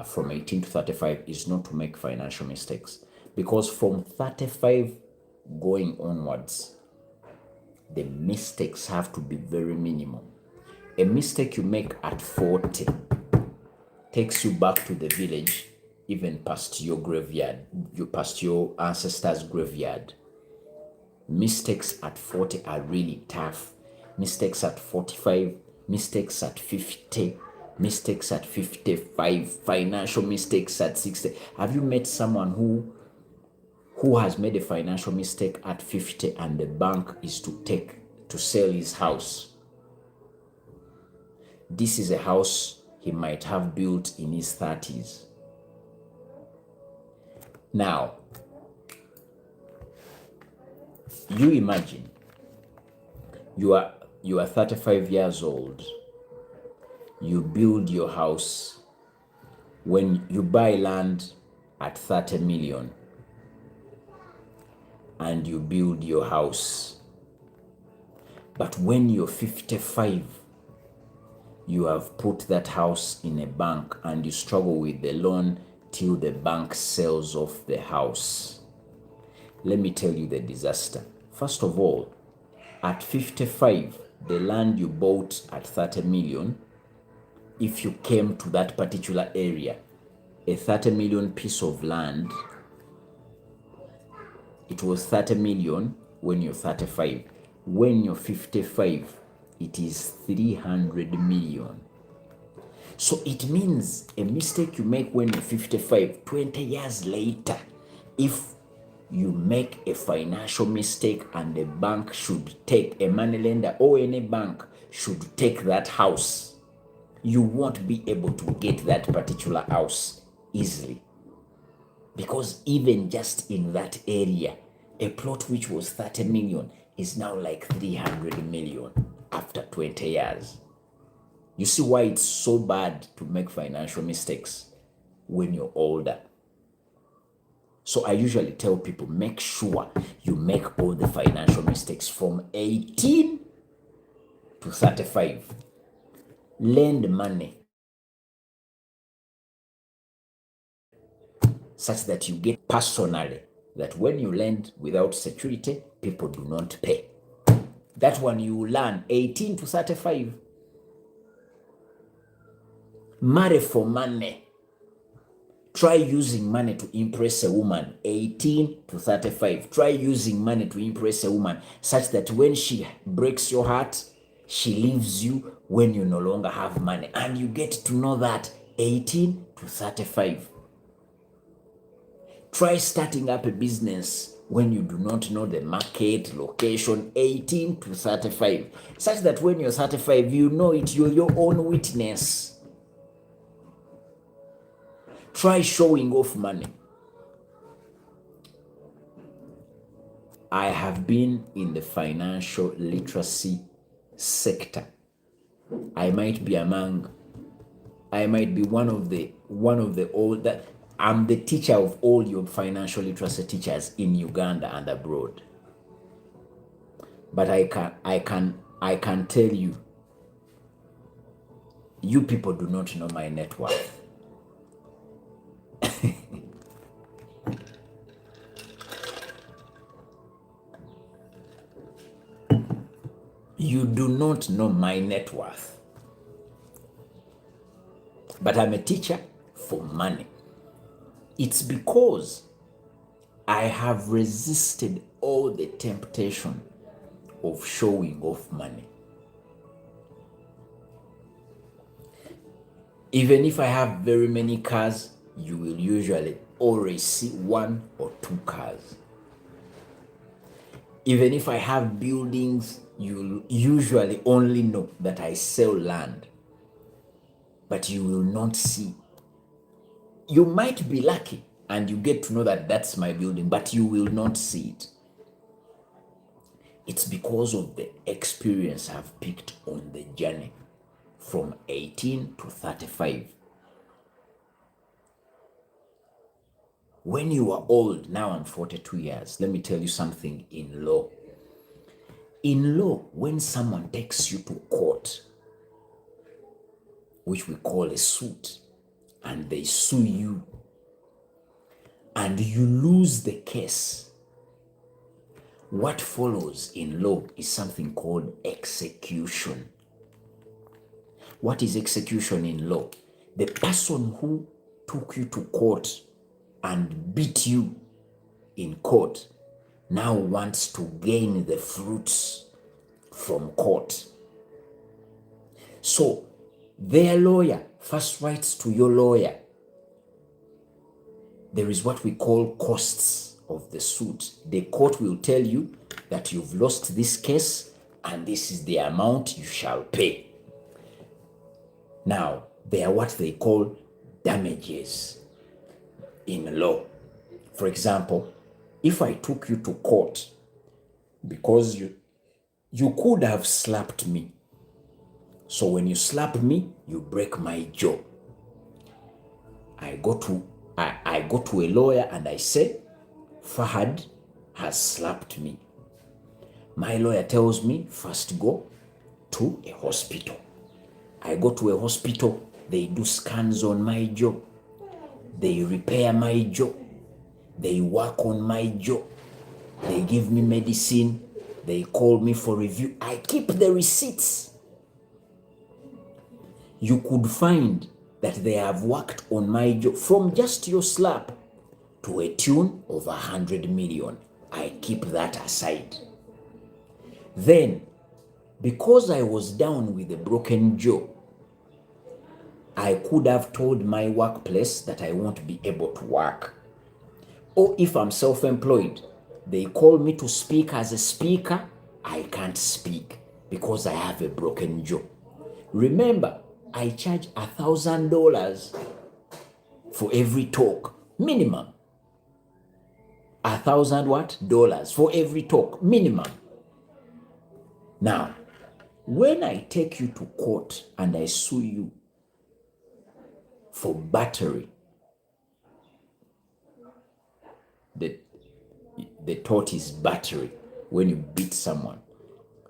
from 18 to 35 is not to make financial mistakes, because from 35 going onwards, the mistakes have to be very minimal. A mistake you make at 40 takes you back to the village, even past your graveyard, past your ancestors' graveyard. Mistakes at 40 are really tough. Mistakes at 45, mistakes at 50, mistakes at 55, financial mistakes at 60. Have you met someone who has made a financial mistake at 50 and the bank is to sell his house? This is a house he might have built in his 30s. Now, you imagine you are 35 years old. You build your house. When you buy land at 30 million and you build your house. But when you're 55, you have put that house in a bank and you struggle with the loan till the bank sells off the house. Let me tell you the disaster. First of all, at 55, the land you bought at 30 million, if you came to that particular area, a 30 million piece of land, it was 30 million when you're 35. When you're 55, it is 300 million. So it means a mistake you make when you're 55, 20 years later, if you make a financial mistake and the bank should take, a money lender or any bank should take that house, you won't be able to get that particular house easily. Because even just in that area, a plot which was 30 million is now like 300 million after 20 years. You see why it's so bad to make financial mistakes when you're older. So I usually tell people, make sure you make all the financial mistakes from 18 to 35. Lend money such that you get personally, that when you lend without security, people do not pay. That one you learn 18 to 35. Marry for money. Try using money to impress a woman, 18 to 35. Try using money to impress a woman such that when she breaks your heart, she leaves you when you no longer have money. And you get to know that 18 to 35. Try starting up a business when you do not know the market, location, 18 to 35, such that when you're 35, you know it, you're your own witness. Try showing off money. I have been in the financial literacy sector. I might be one of the old that I'm the teacher of all your financial literacy teachers in Uganda and abroad. But I can tell you, you people do not know my net worth. You do not know my net worth. But I'm a teacher for money. It's because I have resisted all the temptation of showing off money. Even if I have very many cars, you will usually always see 1 or 2 cars. Even if I have buildings, you'll usually only know that I sell land, but you will not see. You might be lucky and you get to know that that's my building, but you will not see it. It's because of the experience I've picked on the journey from 18 to 35. When you are old, now I'm 42 years, let me tell you something in law. In law, when someone takes you to court, which we call a suit, and they sue you, and you lose the case, what follows in law is something called execution. What is execution in law? The person who took you to court and beat you in court now wants to gain the fruits from court. So their lawyer first writes to your lawyer. There is what we call costs of the suit. The court will tell you that you've lost this case and this is the amount you shall pay. Now, they are what they call damages in law. For example, if I took you to court because you could have slapped me. So when you slap me, you break my jaw. I go to a lawyer and I say, Fahad has slapped me. My lawyer tells me, first go to a hospital. I go to a hospital, they do scans on my jaw. They repair my jaw. They work on my jaw. They give me medicine. They call me for review. I keep the receipts. You could find that they have worked on my jaw from just your slap to a tune of 100 million. I keep that aside. Then, because I was down with a broken jaw, I could have told my workplace that I won't be able to work. Or if I'm self-employed, they call me to speak as a speaker, I can't speak because I have a broken jaw. Remember, I charge $1,000 for every talk, minimum. $1,000 what? Dollars for every talk, minimum. Now, when I take you to court and I sue you for battery, the tort is battery. When you beat someone,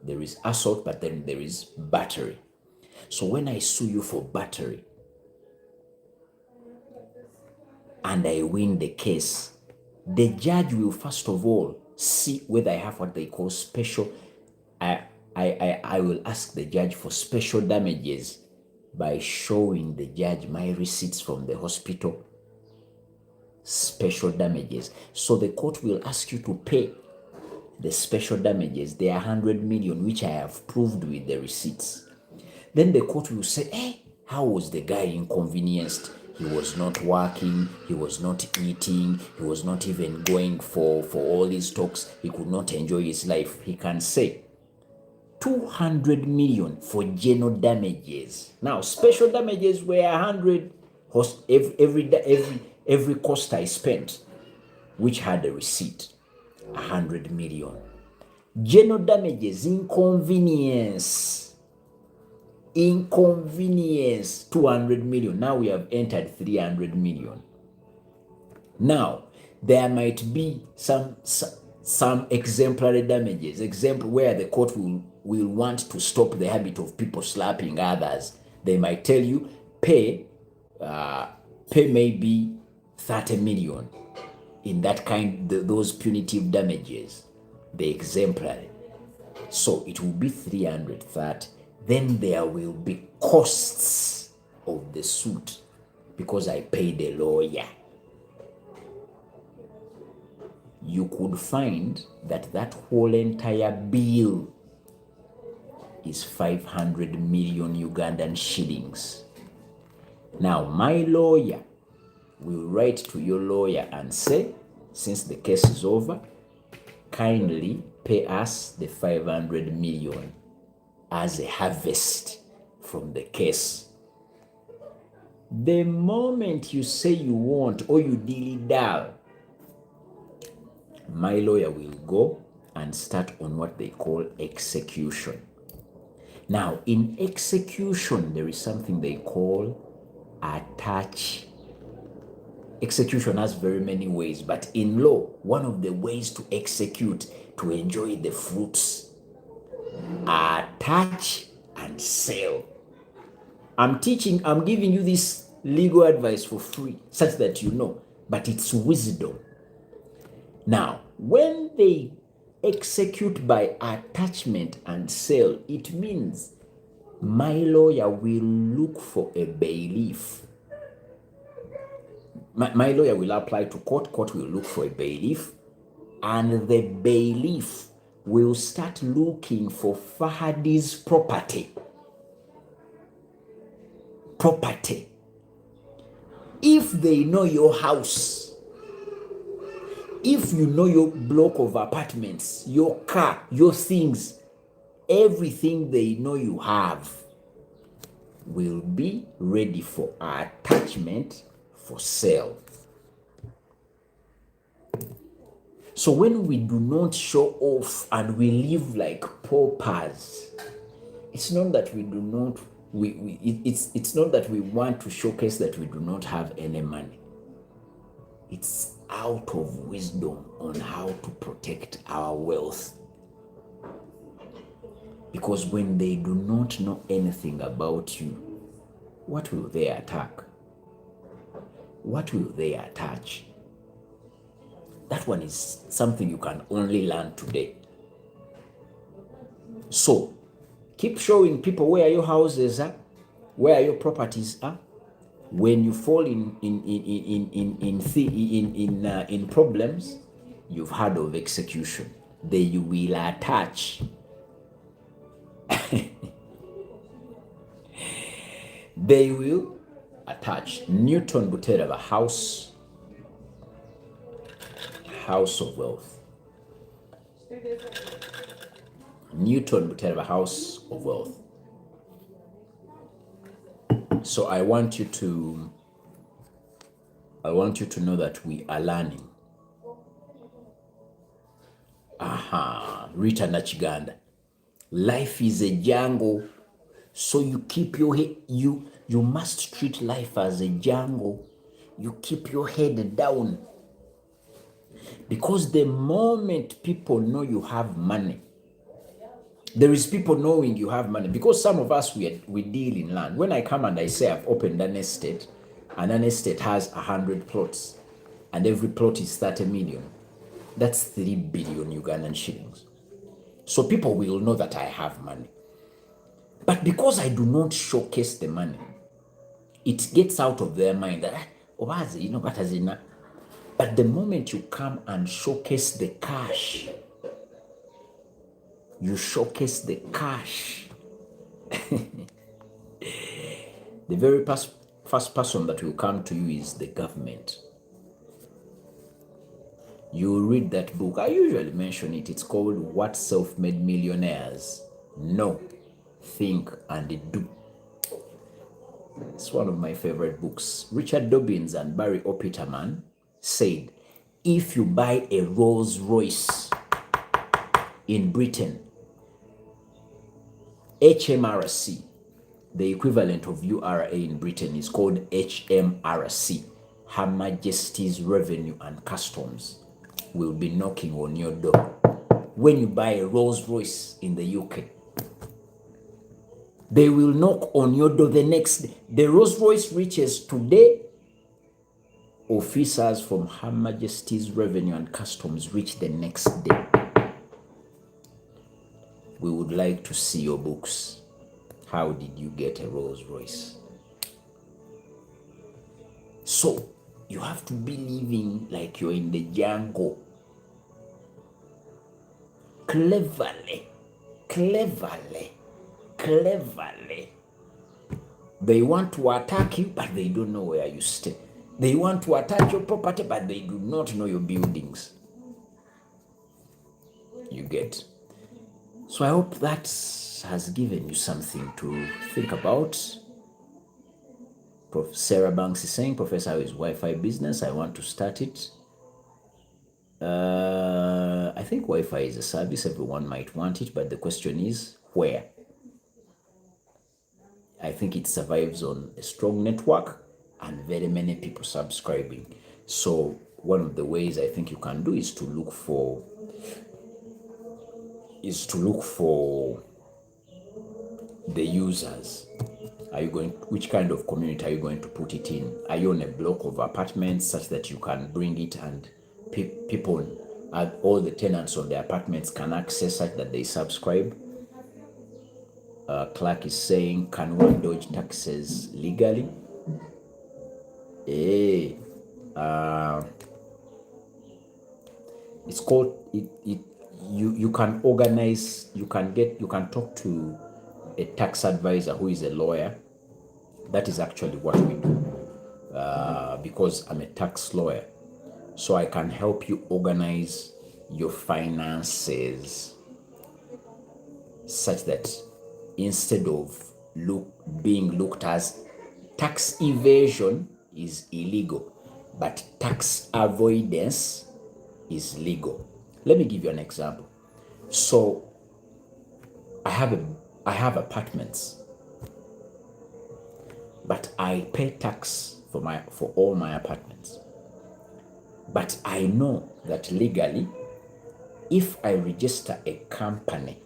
there is assault, but then there is battery. So when I sue you for battery and I win the case, the judge will first of all see whether I have what they call special. I will ask the judge for special damages by showing the judge my receipts from the hospital. Special damages. So the court will ask you to pay the special damages. They are 100 million, which I have proved with the receipts. Then the court will say, hey, how was the guy inconvenienced? He was not working, he was not eating, he was not even going for all these talks. He could not enjoy his life. He can say 200 million for general damages. Now, special damages were 100 every cost I spent, which had a receipt, 100 million. General damages, inconvenience, 200 million. Now we have entered 300 million. Now, there might be some exemplary damages, example where the court will want to stop the habit of people slapping others. They might tell you, pay maybe 30 million in that kind, those punitive damages, the exemplary. So it will be 330. Then there will be costs of the suit because I paid a lawyer. You could find that whole entire bill is 500 million Ugandan shillings. Now, my lawyer will write to your lawyer and say, since the case is over, kindly pay us the 500 million as a harvest from the case. The moment you say you want or you dilly-dal, my lawyer will go and start on what they call execution. Now, in execution, there is something they call attach. Execution has very many ways, but in law, one of the ways to execute, to enjoy the fruits, attach and sell. I'm giving you this legal advice for free, such that you know, but it's wisdom. Now, when they execute by attachment and sale, it means my lawyer will look for a bailiff. My lawyer will apply to court will look for a bailiff, and the bailiff will start looking for Fahadi's property. If they know your house, if you know your block of apartments, your car, your things, everything they know you have will be ready for attachment for sale. So when we do not show off and we live like paupers, it's not that we do not, it's not that we want to showcase that we do not have any money. It's out of wisdom on how to protect our wealth. Because when they do not know anything about you, what will they attack? What will they attach? That one is something you can only learn today. So, keep showing people where your houses are, where your properties are. When you fall in problems, you've heard of execution. They will attach. They will attach. Newton Buteraba, house of wealth. Newton Buteraba, house of wealth. So I want you to know that we are learning. Rita Nachiganda. Life is a jungle, so you keep your head, you must treat life as a jungle. You keep your head down. Because the moment people know you have money, there is people knowing you have money. Because some of us, we deal in land. When I come and I say I've opened an estate, and an estate has 100 plots, and every plot is 30 million, that's 3 billion Ugandan shillings. So people will know that I have money. But because I do not showcase the money, it gets out of their mind that, but the moment you come and showcase the cash, you showcase the cash. The very first person that will come to you is the government. You read that book. I usually mention it. It's called What Self-Made Millionaires Know, Think, and Do. It's one of my favorite books. Richard Dobbins and Barry Opitterman said, if you buy a Rolls Royce in Britain, HMRC, the equivalent of URA in Britain is called HMRC, Her Majesty's Revenue and Customs, will be knocking on your door when you buy a Rolls Royce in the UK. They will knock on your door the next day. The Rolls Royce reaches today. Officers from Her Majesty's Revenue and Customs reach the next day. We would like to see your books. How did you get a Rolls Royce? So you have to be living like you're in the jungle. Cleverly. They want to attack you, but they don't know where you stay. They want to attack your property, but they do not know your buildings. You get. So I hope that has given you something to think about. Prof. Sarah Banks is saying, Professor, how is Wi-Fi business? I want to start it. I think Wi-Fi is a service. Everyone might want it, but the question is where? I think it survives on a strong network and very many people subscribing. So one of the ways I think you can do is to look for the users. Are you going, which kind of community are you going to put it in? Are you on a block of apartments such that you can bring it and people, all the tenants of the apartments can access such that they subscribe? Clark is saying, can one dodge taxes legally? It's called you can organize, you can talk to a tax advisor who is a lawyer. That is actually what we do, because I'm a tax lawyer. So I can help you organize your finances such that instead of being looked as tax evasion is illegal, but tax avoidance is legal. Let me give you an example. So I have apartments, but I pay tax for all my apartments. But I know that legally, if I register a company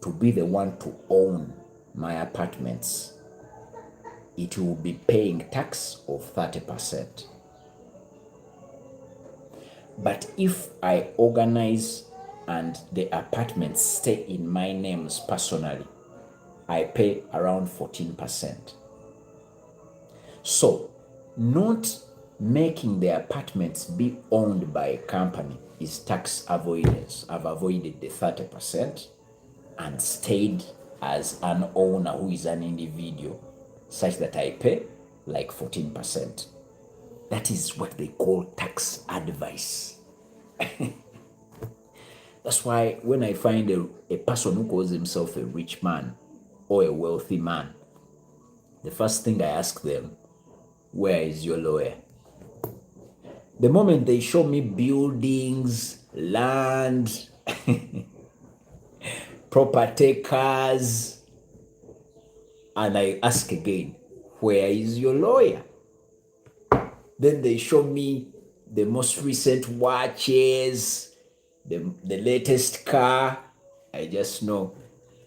to be the one to own my apartments, it will be paying tax of 30%. But if I organize and the apartments stay in my names personally, I pay around 14%. So, not making the apartments be owned by a company is tax avoidance. I've avoided the 30% and stayed as an owner who is an individual, such that I pay like 14%. That is what they call tax advice. That's why when I find a person who calls himself a rich man or a wealthy man, the first thing I ask them, where is your lawyer? The moment they show me buildings, land, property, cars, and I ask again, where is your lawyer? Then they show me the most recent watches, the latest car. I just know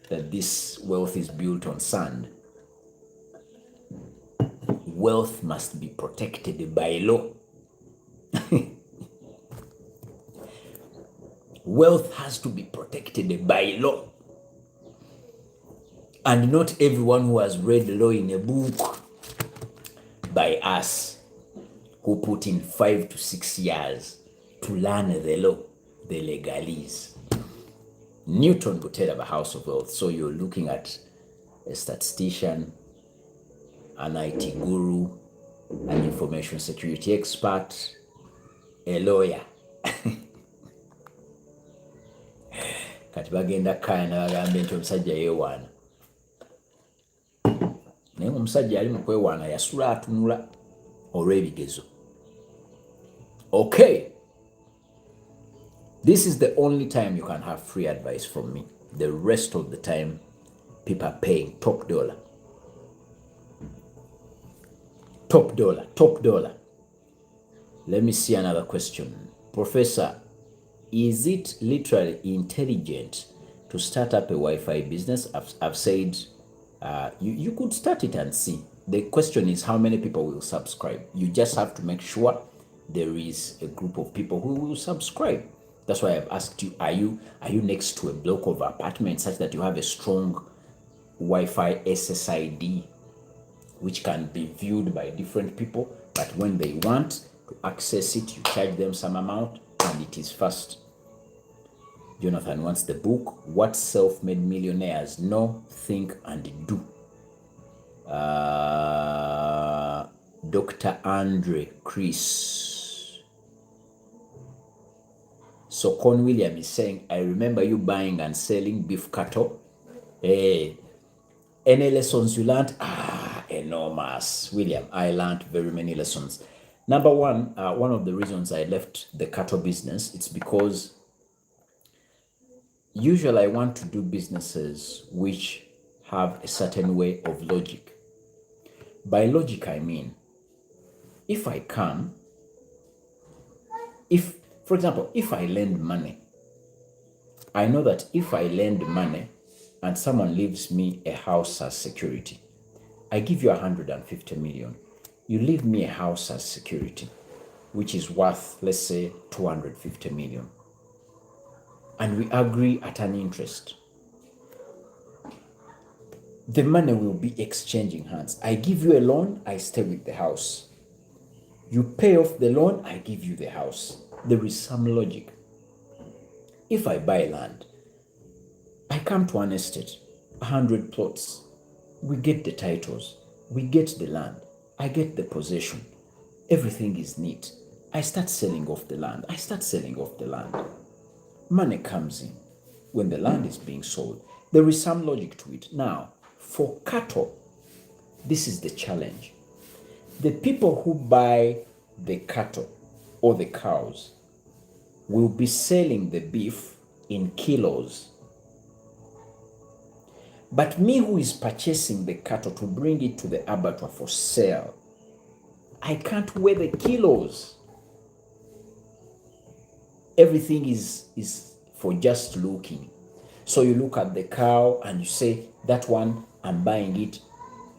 that this wealth is built on sand. Wealth must be protected by law. Wealth has to be protected by law. And not everyone who has read law in a book by us, who put in 5 to 6 years to learn the law, the legalese. Newton would tell about House of Wealth. So you're looking at a statistician an IT guru, an information security expert, a lawyer. Kati bagenda kaya nabagambe nti omusajja yeewaana. Naye omusajja ali mu kwewaana yasula atunula olw'ebigezo. Okay. This is the only time you can have free advice from me. The rest of the time, people are paying top dollar. Top dollar, top dollar. Let me see another question. Professor, is it literally intelligent to start up a Wi-Fi business? I've said you could start it and see. The question is how many people will subscribe. You just have to make sure there is a group of people who will subscribe. That's why I've asked you, are you next to a block of apartments such that you have a strong Wi-Fi SSID which can be viewed by different people, but when they want to access it, you charge them some amount and it is fast. Jonathan wants the book, What Self-Made Millionaires Know, Think and Do. Dr. Andre Chris. So Con William is saying, I remember you buying and selling beef cattle. Hey, any lessons you learned? Enormous. William, I learned very many lessons. Number one of the reasons I left the cattle business, it's because usually I want to do businesses which have a certain way of logic. By logic, I mean, if I can, for example, if I lend money, I know that if I lend money and someone leaves me a house as security, I give you 150 million. You leave me a house as security, which is worth, let's say, 250 million. And we agree at an interest. The money will be exchanging hands. I give you a loan, I stay with the house. You pay off the loan, I give you the house. There is some logic. If I buy land, I come to an estate, 100 plots. We get the titles, we get the land, I get the possession. Everything is neat. I start selling off the land. Money comes in when the land is being sold. There is some logic to it. Now, for cattle, this is the challenge. The people who buy the cattle or the cows will be selling the beef in kilos. But me who is purchasing the cattle to bring it to the abattoir for sale, I can't weigh the kilos. Everything is for just looking. So you look at the cow and you say, that one, I'm buying it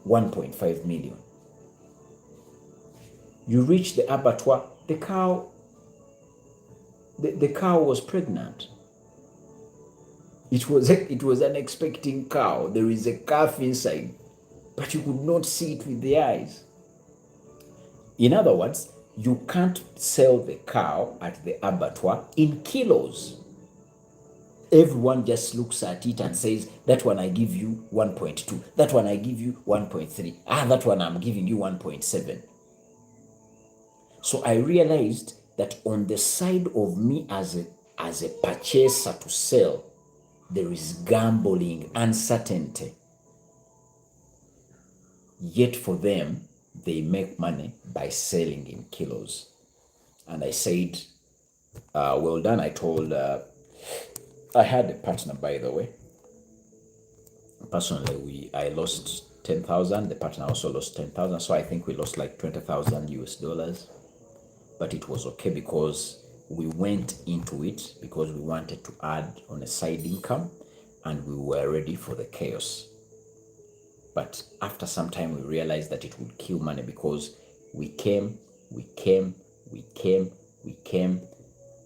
1.5 million. You reach the abattoir, the cow was pregnant. It was an expecting cow. There is a calf inside, but you could not see it with the eyes. In other words, you can't sell the cow at the abattoir in kilos. Everyone just looks at it and says, that one I give you 1.2, that one I give you 1.3, that one I'm giving you 1.7. So I realized that on the side of me as a purchaser to sell, there is gambling, uncertainty. Yet for them, they make money by selling in kilos. And I said, well done. I told, I had a partner, by the way. Personally, I lost 10,000. The partner also lost 10,000. So I think we lost like 20,000 US dollars. But it was okay because we went into it because we wanted to add on a side income and we were ready for the chaos. But after some time, we realized that it would kill money because we came,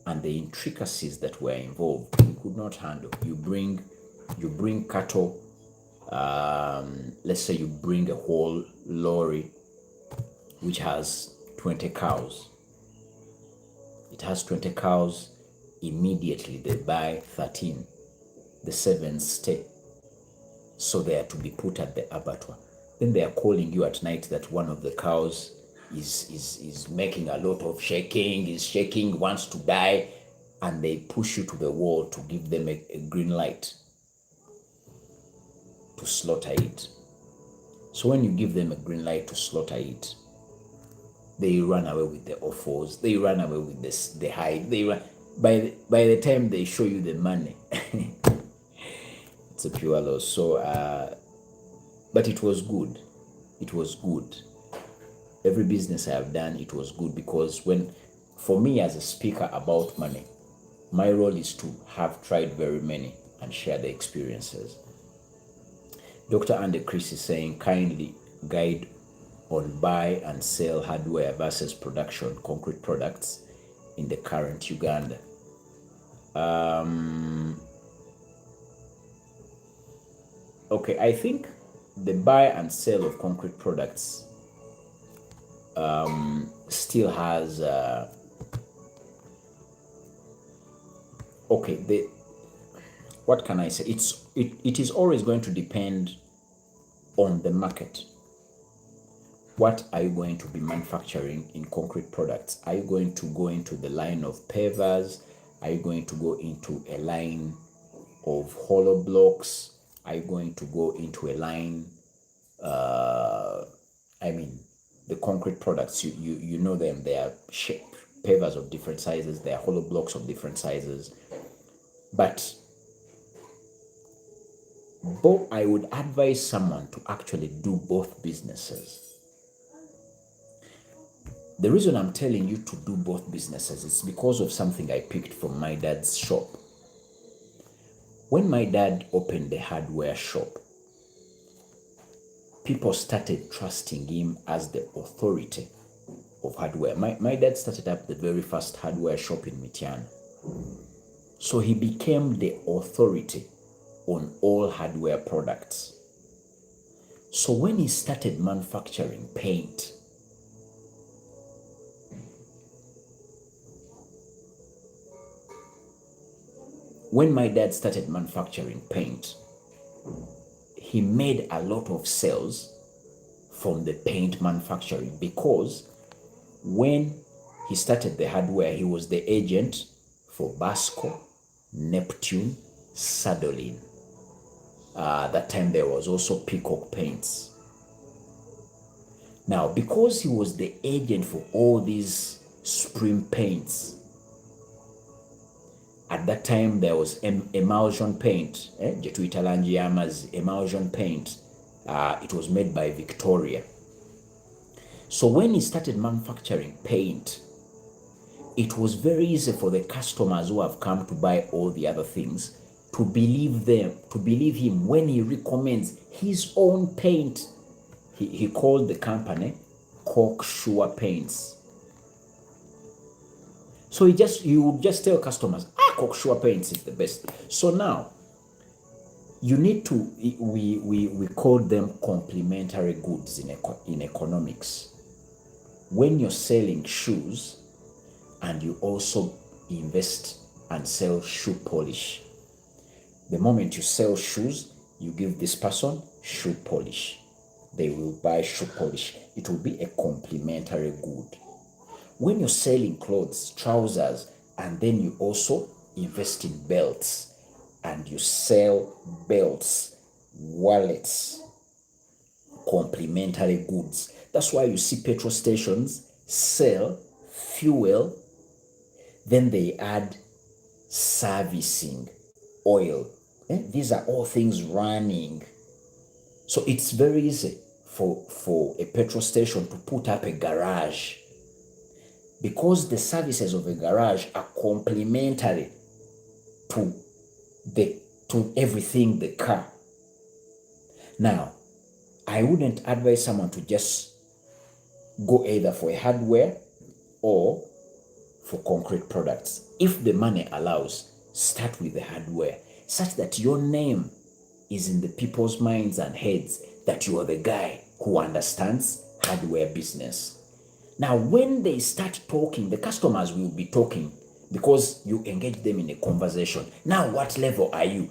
and the intricacies that were involved, we could not handle. You bring cattle, let's say you bring a whole lorry which has 20 cows. It has 20 cows, immediately they buy 13. The 7 stay. So they are to be put at the abattoir. Then they are calling you at night that one of the cows is making a lot of shaking, is shaking, wants to die, and they push you to the wall to give them a green light to slaughter it. So when you give them a green light to slaughter it, they run away with the offals, they run away with the hide, they run. By the time they show you the money, it's a pure loss. So, but it was good. It was good. Every business I have done, it was good, because for me as a speaker about money, my role is to have tried very many and share the experiences. Dr. Andy Chris is saying, kindly guide on buy and sell hardware versus production concrete products in the current Uganda. Okay, I think the buy and sale of concrete products still has what can I say? It is always going to depend on the market. What are you going to be manufacturing in concrete products? Are you going to go into the line of pavers? Are you going to go into a line of hollow blocks? Are you going to go into a line, the concrete products, you know them, they are pavers of different sizes, they are hollow blocks of different sizes. But I would advise someone to actually do both businesses. The reason I'm telling you to do both businesses is because of something I picked from my dad's shop. When my dad opened the hardware shop, people started trusting him as the authority of hardware. My dad started up the very first hardware shop in Mityana. So he became the authority on all hardware products. So when he started manufacturing paint, when my dad started manufacturing paint, he made a lot of sales from the paint manufacturing, because when he started the hardware, he was the agent for Basco, Neptune, Sadolin. That time there was also Peacock Paints. Now, because he was the agent for all these spring paints, at that time there was emulsion paint, Jetuita Langiama's emulsion paint. It was made by Victoria. So when he started manufacturing paint, it was very easy for the customers who have come to buy all the other things to believe him when he recommends his own paint. He called the company Cocksure Paints. So he would just tell customers, Cocksure Paints is the best. So now you need to, we call them complementary goods in economics. When you're selling shoes and you also invest and sell shoe polish, the moment you sell shoes, you give this person shoe polish. They will buy shoe polish. It will be a complementary good. When you're selling clothes, trousers, and then you also invest in belts and you sell belts, wallets, complementary goods. That's why you see petrol stations sell fuel, then they add servicing, oil. These are all things running. So it's very easy for a petrol station to put up a garage, because the services of a garage are complementary to everything, the car. Now, I wouldn't advise someone to just go either for a hardware or for concrete products. If the money allows, start with the hardware, such that your name is in the people's minds and heads, that you are the guy who understands hardware business. Now, when they start talking, the customers will be talking because you engage them in a conversation. Now, what level are you?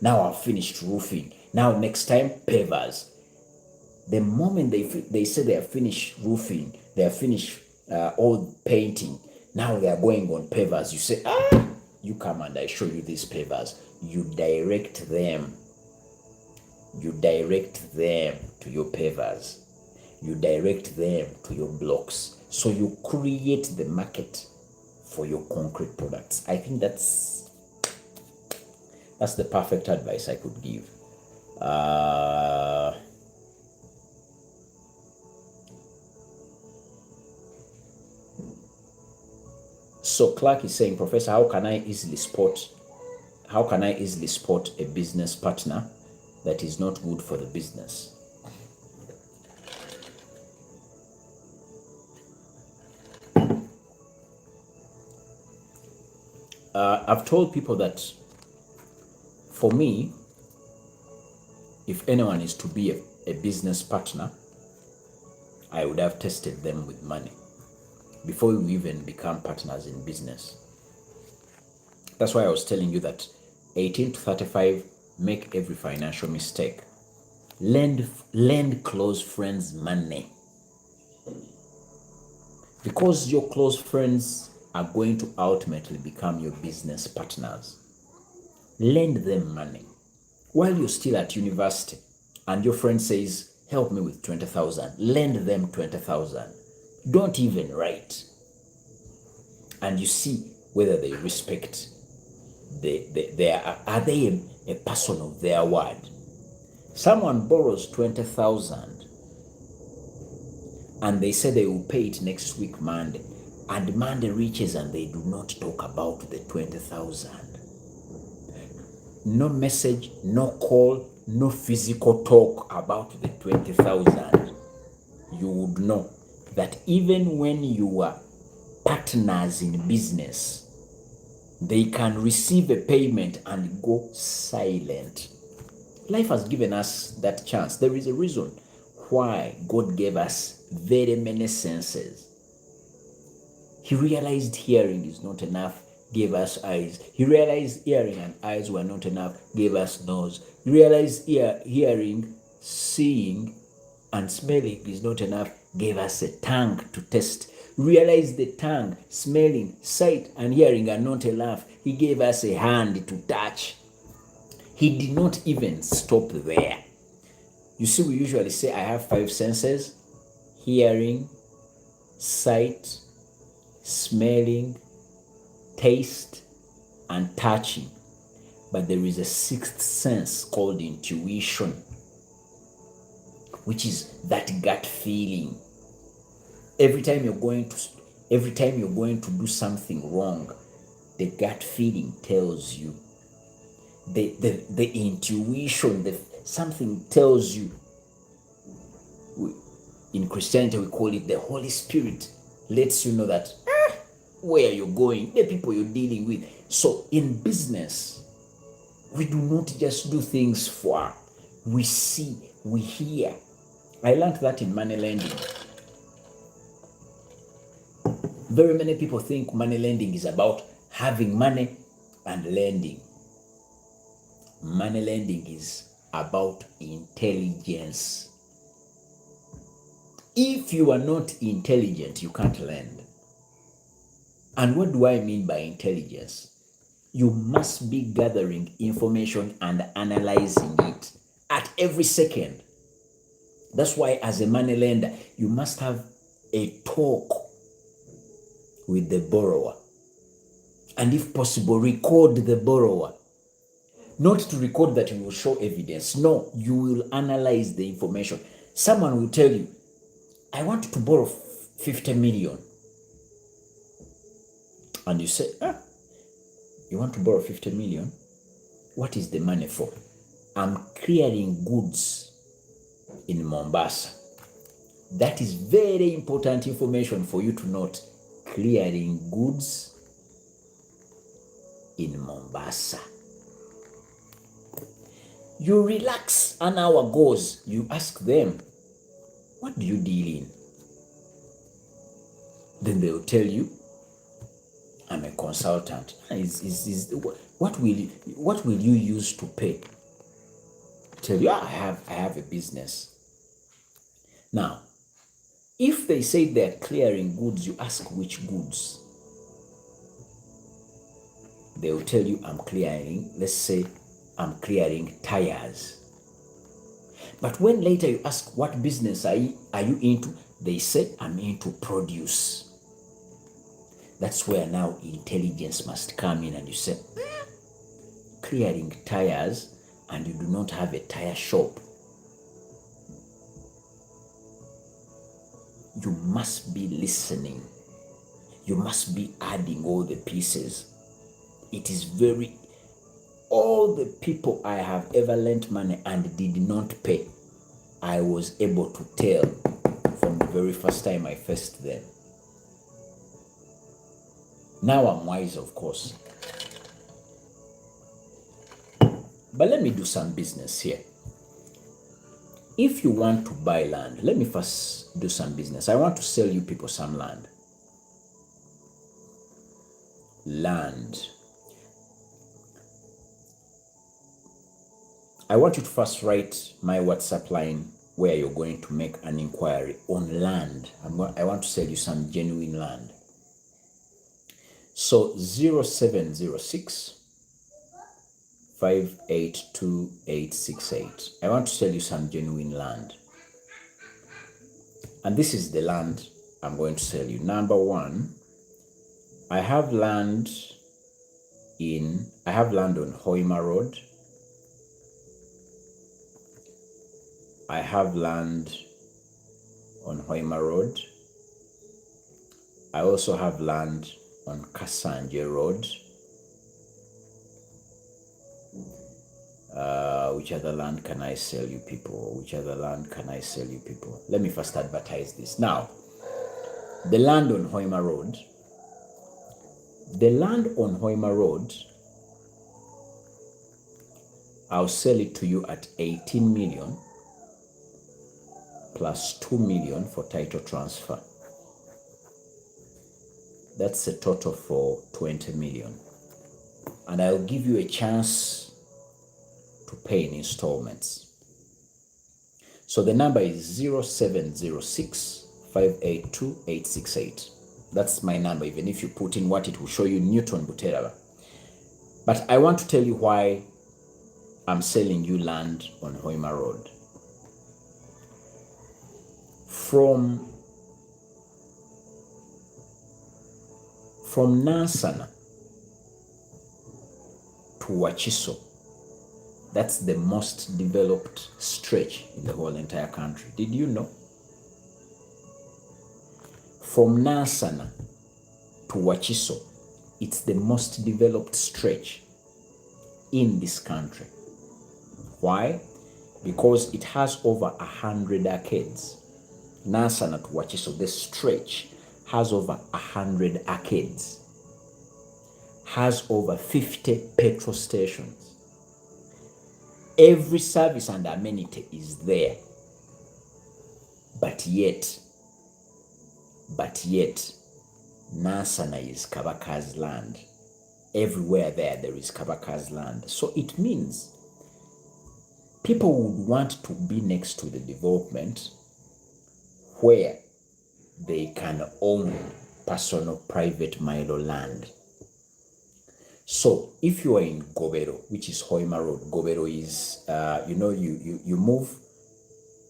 Now I've finished roofing. Now, next time, pavers. The moment they say they are finished roofing, they are finished all painting, now they are going on pavers. You say, you come and I show you these pavers. You direct them. You direct them to your pavers. You direct them to your blocks. So you create the market for your concrete products. I think that's the perfect advice I could give. So Clark is saying, Professor, how can I easily spot a business partner that is not good for the business? I've told people that for me, if anyone is to be a business partner, I would have tested them with money before we even become partners in business. That's why I was telling you that 18 to 35, make every financial mistake. Lend close friends money. Because your close friends are going to ultimately become your business partners. Lend them money. While you're still at university and your friend says, help me with 20,000, lend them 20,000. Don't even write. And you see whether they respect are they a person of their word. Someone borrows 20,000 and they say they will pay it next week Monday, and Monday reaches and they do not talk about the 20,000. No message, no call, no physical talk about the 20,000. You would know that even when you are partners in business, they can receive a payment and go silent. Life has given us that chance. There is a reason why God gave us very many senses. He realized hearing is not enough, gave us eyes. He realized hearing and eyes were not enough, gave us nose. He realized hearing, seeing, and smelling is not enough, gave us a tongue to taste. Realized the tongue, smelling, sight, and hearing are not enough. He gave us a hand to touch. He did not even stop there. You see, we usually say, I have 5 senses: hearing, sight, smelling, taste, and touching. But there is a 6th sense called intuition, which is that gut feeling. Every time you're going to do something wrong, the gut feeling tells you. The intuition, something tells you. In Christianity, we call it the Holy Spirit. Lets you know that where you're going, the people you're dealing with. So in business, we do not just do things for. We see, we hear. I learned that in money lending. Very many people think money lending is about having money and lending. Money lending is about intelligence. If you are not intelligent, you can't lend. And what do I mean by intelligence? You must be gathering information and analyzing it at every second. That's why as a money lender, you must have a talk with the borrower. And if possible, record the borrower. Not to record that you will show evidence. No, you will analyze the information. Someone will tell you, I want to borrow 50 million. And you say, you want to borrow 50 million? What is the money for? I'm clearing goods in Mombasa. That is very important information for you to note. Clearing goods in Mombasa. You relax, an hour goes, you ask them, what do you deal in? Then they'll tell you, I'm a consultant. What will you use to pay? Tell you, I have a business. Now, if they say they're clearing goods, you ask which goods. They will tell you, I'm clearing, let's say, I'm clearing tires. But when later you ask, what business are you into? They say, I'm into produce. That's where now intelligence must come in, and you say, clearing tires, and you do not have a tire shop. You must be listening. You must be adding all the pieces. It is all the people I have ever lent money and did not pay, I was able to tell from the very first time I faced them. Now I'm wise, of course. But let me do some business here. If you want to buy land, let me first do some business. I want to sell you people some land. Land. I want you to first write my WhatsApp line where you're going to make an inquiry on land. I want to sell you some genuine land. So 0706 582 I want to sell you some genuine land. And this is the land I'm going to sell you. Number one, I have land on Hoima Road. I have land on Hoima Road. I also have land on Kasanje Road. Which other land can I sell you people? Let me first advertise this. Now, the land on Hoima Road. The land on Hoima Road, I'll sell it to you at 18 million plus 2 million for title transfer. That's a total for 20 million. And I'll give you a chance to pay in installments. So the number is 0706 582 868. That's my number. Even if you put in what, it will show you Newton Buteraba. But I want to tell you why I'm selling you land on Hoima Road. From Nansana to Wachiso, that's the most developed stretch in the whole entire country. Did you know? From Nansana to Wachiso, it's the most developed stretch in this country. Why? Because it has over 100 arcades. Nansana to Wachiso, the stretch has over 100 arcades, has over 50 petrol stations. Every service and amenity is there. But yet, Nansana is Kabaka's land. Everywhere there is Kabaka's land. So it means people would want to be next to the development where they can own personal private Milo land. So if you are in Gobero, which is Hoima Road, Gobero is, you move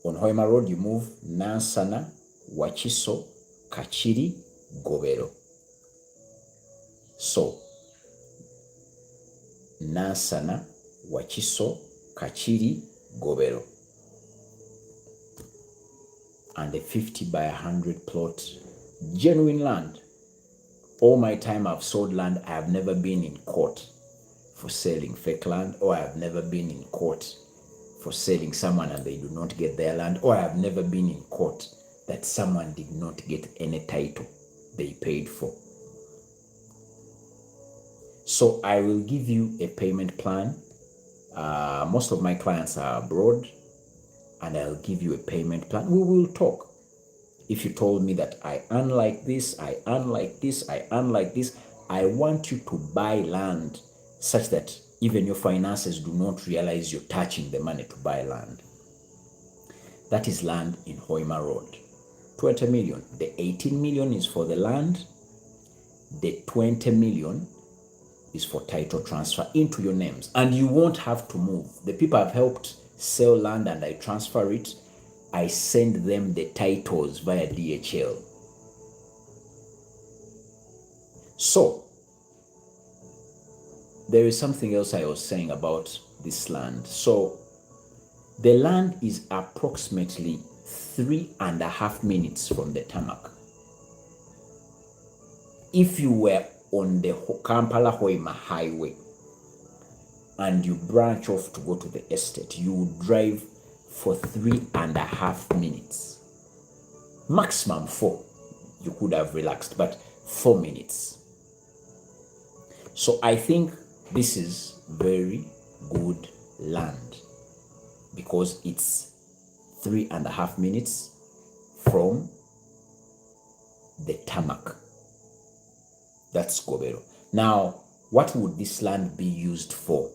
on Hoima Road, you move Nansana, Wachiso, Kachiri, Gobero. So Nansana, Wachiso, Kachiri, Gobero. And a 50 by 100 plot, genuine land. All my time I've sold land, I have never been in court for selling fake land, or I have never been in court for selling someone and they do not get their land, or I have never been in court that someone did not get any title they paid for. So I will give you a payment plan. Most of my clients are abroad, and I'll give you a payment plan. We will talk. If you told me that I earn like this, I earn like this, I earn like this, I want you to buy land such that even your finances do not realize you're touching the money to buy land. That is land in Hoima Road. 20 million. The 18 million is for the land. The 20 million is for title transfer into your names. And you won't have to move. The people I've helped sell land and I transfer it, I send them the titles via DHL. So, there is something else I was saying about this land. So, the land is approximately 3.5 minutes from the tarmac. If you were on the Kampala-Hoima highway and you branch off to go to the estate, you would drive for 3.5 minutes. Maximum 4. You could have relaxed, but 4 minutes. So I think this is very good land because it's 3.5 minutes from the tarmac. That's Gobero. Now, what would this land be used for?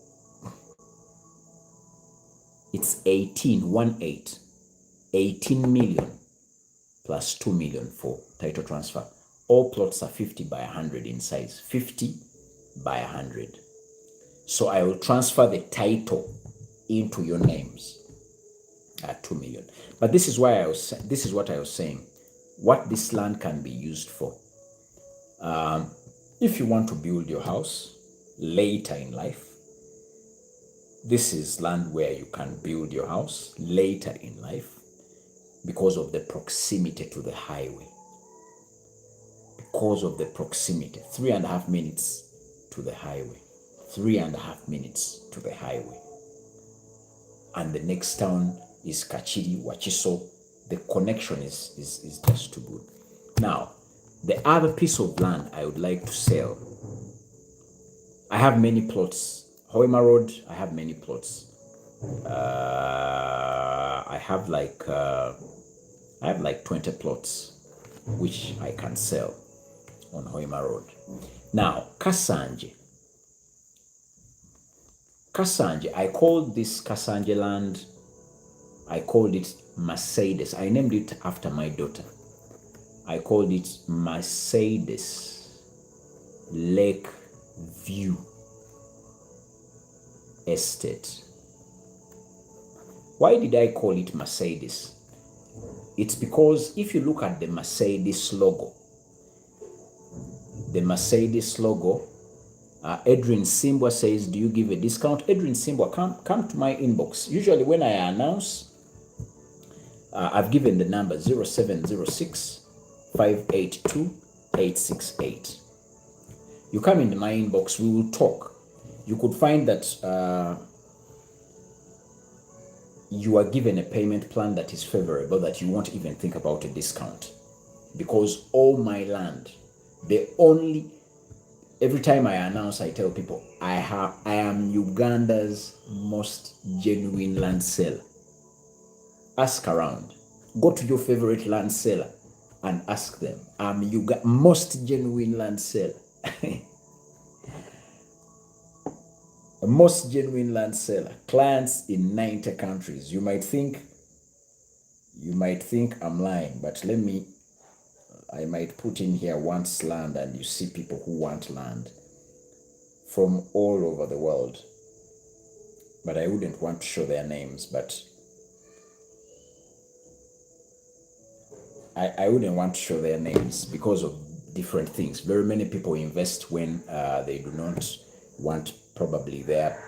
It's 18 million plus 2 million for title transfer. All plots are 50 by 100 in size, 50 by 100. So I will transfer the title into your names at 2 million. But this is what I was saying. What this land can be used for. If you want to build your house later in life, this is land where you can build your house later in life because of the proximity to the highway. Because of the proximity, 3.5 minutes to the highway. 3.5 minutes to the highway. And the next town is Kachiri, Wachiso. The connection is just too good. Now, the other piece of land I would like to sell. I have many plots. Hoima Road, I have many plots. I have like 20 plots which I can sell on Hoima Road. Now, Kasanje, I called this Kasanje land, I called it Mercedes. I named it after my daughter. I called it Mercedes Lake View Estate. Why did I call it Mercedes? It's because if you look at the Mercedes logo, Edwin Simbwa says, do you give a discount? Edwin Simbwa, come to my inbox. Usually when I announce, I've given the number 0706 582 868. You come into my inbox, we will talk. You could find that you are given a payment plan that is favorable, that you won't even think about a discount. Because all my land, every time I announce, I tell people, I am Uganda's most genuine land seller. Ask around. Go to your favorite land seller and ask them, I'm most genuine land seller. A most genuine land seller. Clients in 90 countries. You might think I'm lying, but I might put in here wants land, and you see people who want land from all over the world. But I wouldn't want to show their names, but I wouldn't want to show their names because of different things. Very many people invest when they do not want probably their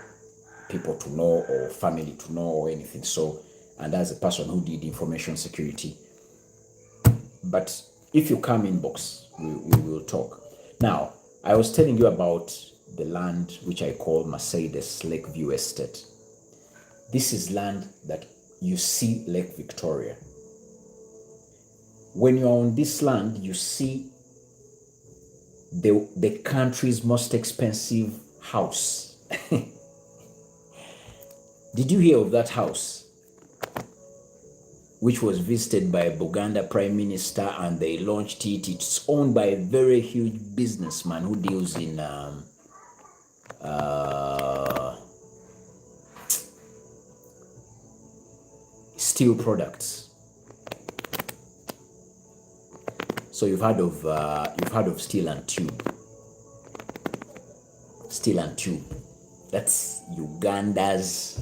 people to know or family to know or anything. So, and as a person who did information security, but if you come inbox, we will talk. Now, I was telling you about the land which I call Mercedes Lakeview Estate. This is land that you see Lake Victoria. When you're on this land, you see the country's most expensive house. Did you hear of that house? Which was visited by a Buganda Prime Minister, and they launched it. It's owned by a very huge businessman who deals in steel products. So you've heard of steel and tube. Steel and tube. That's Uganda's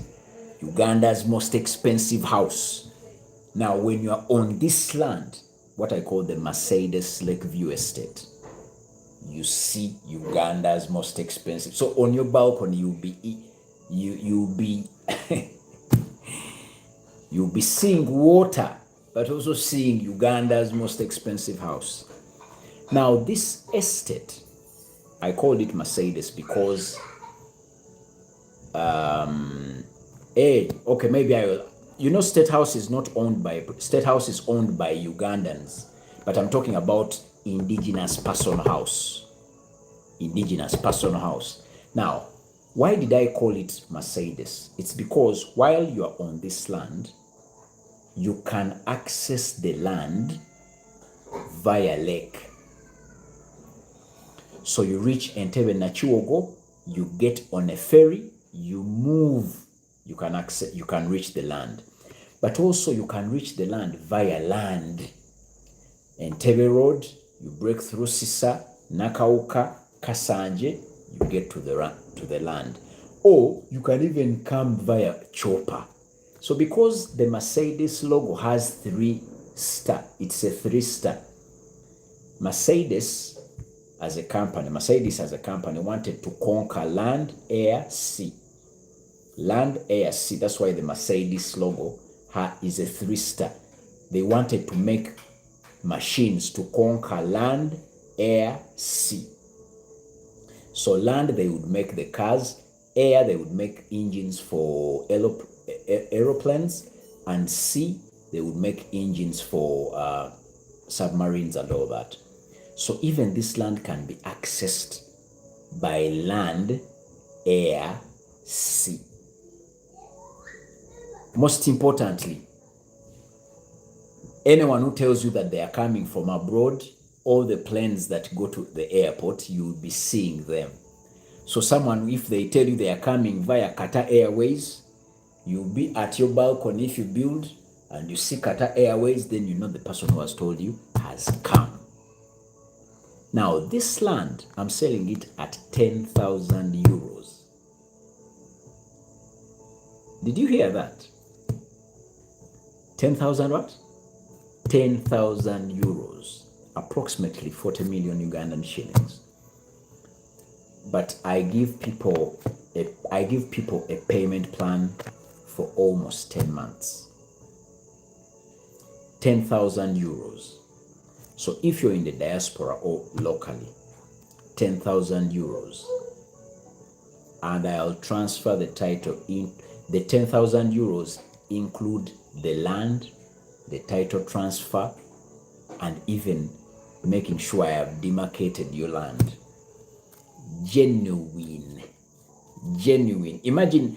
most expensive house. Now, when you are on this land, what I call the Mercedes Lakeview Estate, you see Uganda's most expensive. So on your balcony, you'll be you'll be seeing water, but also seeing Uganda's most expensive house. Now, this estate, I called it Mercedes because, State House is owned by Ugandans, but I'm talking about indigenous personal house. Now, why did I call it Mercedes? It's because while you are on this land, you can access the land via lake. So you reach Entebbe Nachiwogo, you get on a ferry, you move, you can reach the land. But also you can reach the land via land. Entebbe Road, you break through Sisa, Nakauka, Kasanje, you get to the land. Or you can even come via chopper. So because the Mercedes logo has 3 star, it's a 3-star. Mercedes as a company wanted to conquer land, air, sea. Land, air, sea. That's why the Mercedes logo is a 3-star. They wanted to make machines to conquer land, air, sea. So land, they would make the cars. Air, they would make engines for aeroplanes. And sea, they would make engines for submarines and all that. So even this land can be accessed by land, air, sea. Most importantly, anyone who tells you that they are coming from abroad, all the planes that go to the airport, you will be seeing them. So someone, if they tell you they are coming via Qatar Airways, you'll be at your balcony if you build and you see Qatar Airways, then you know the person who has told you has come. Now, this land, I'm selling it at 10,000 euros. Did you hear that? 10,000 what? 10,000 euros, approximately 40 million Ugandan shillings. But I give people a payment plan for almost 10 months. 10,000 euros. So if you're in the diaspora or locally, 10,000 euros, and I'll transfer the title in. The 10,000 euros include the land, the title transfer, and even making sure I have demarcated your land. Genuine. Imagine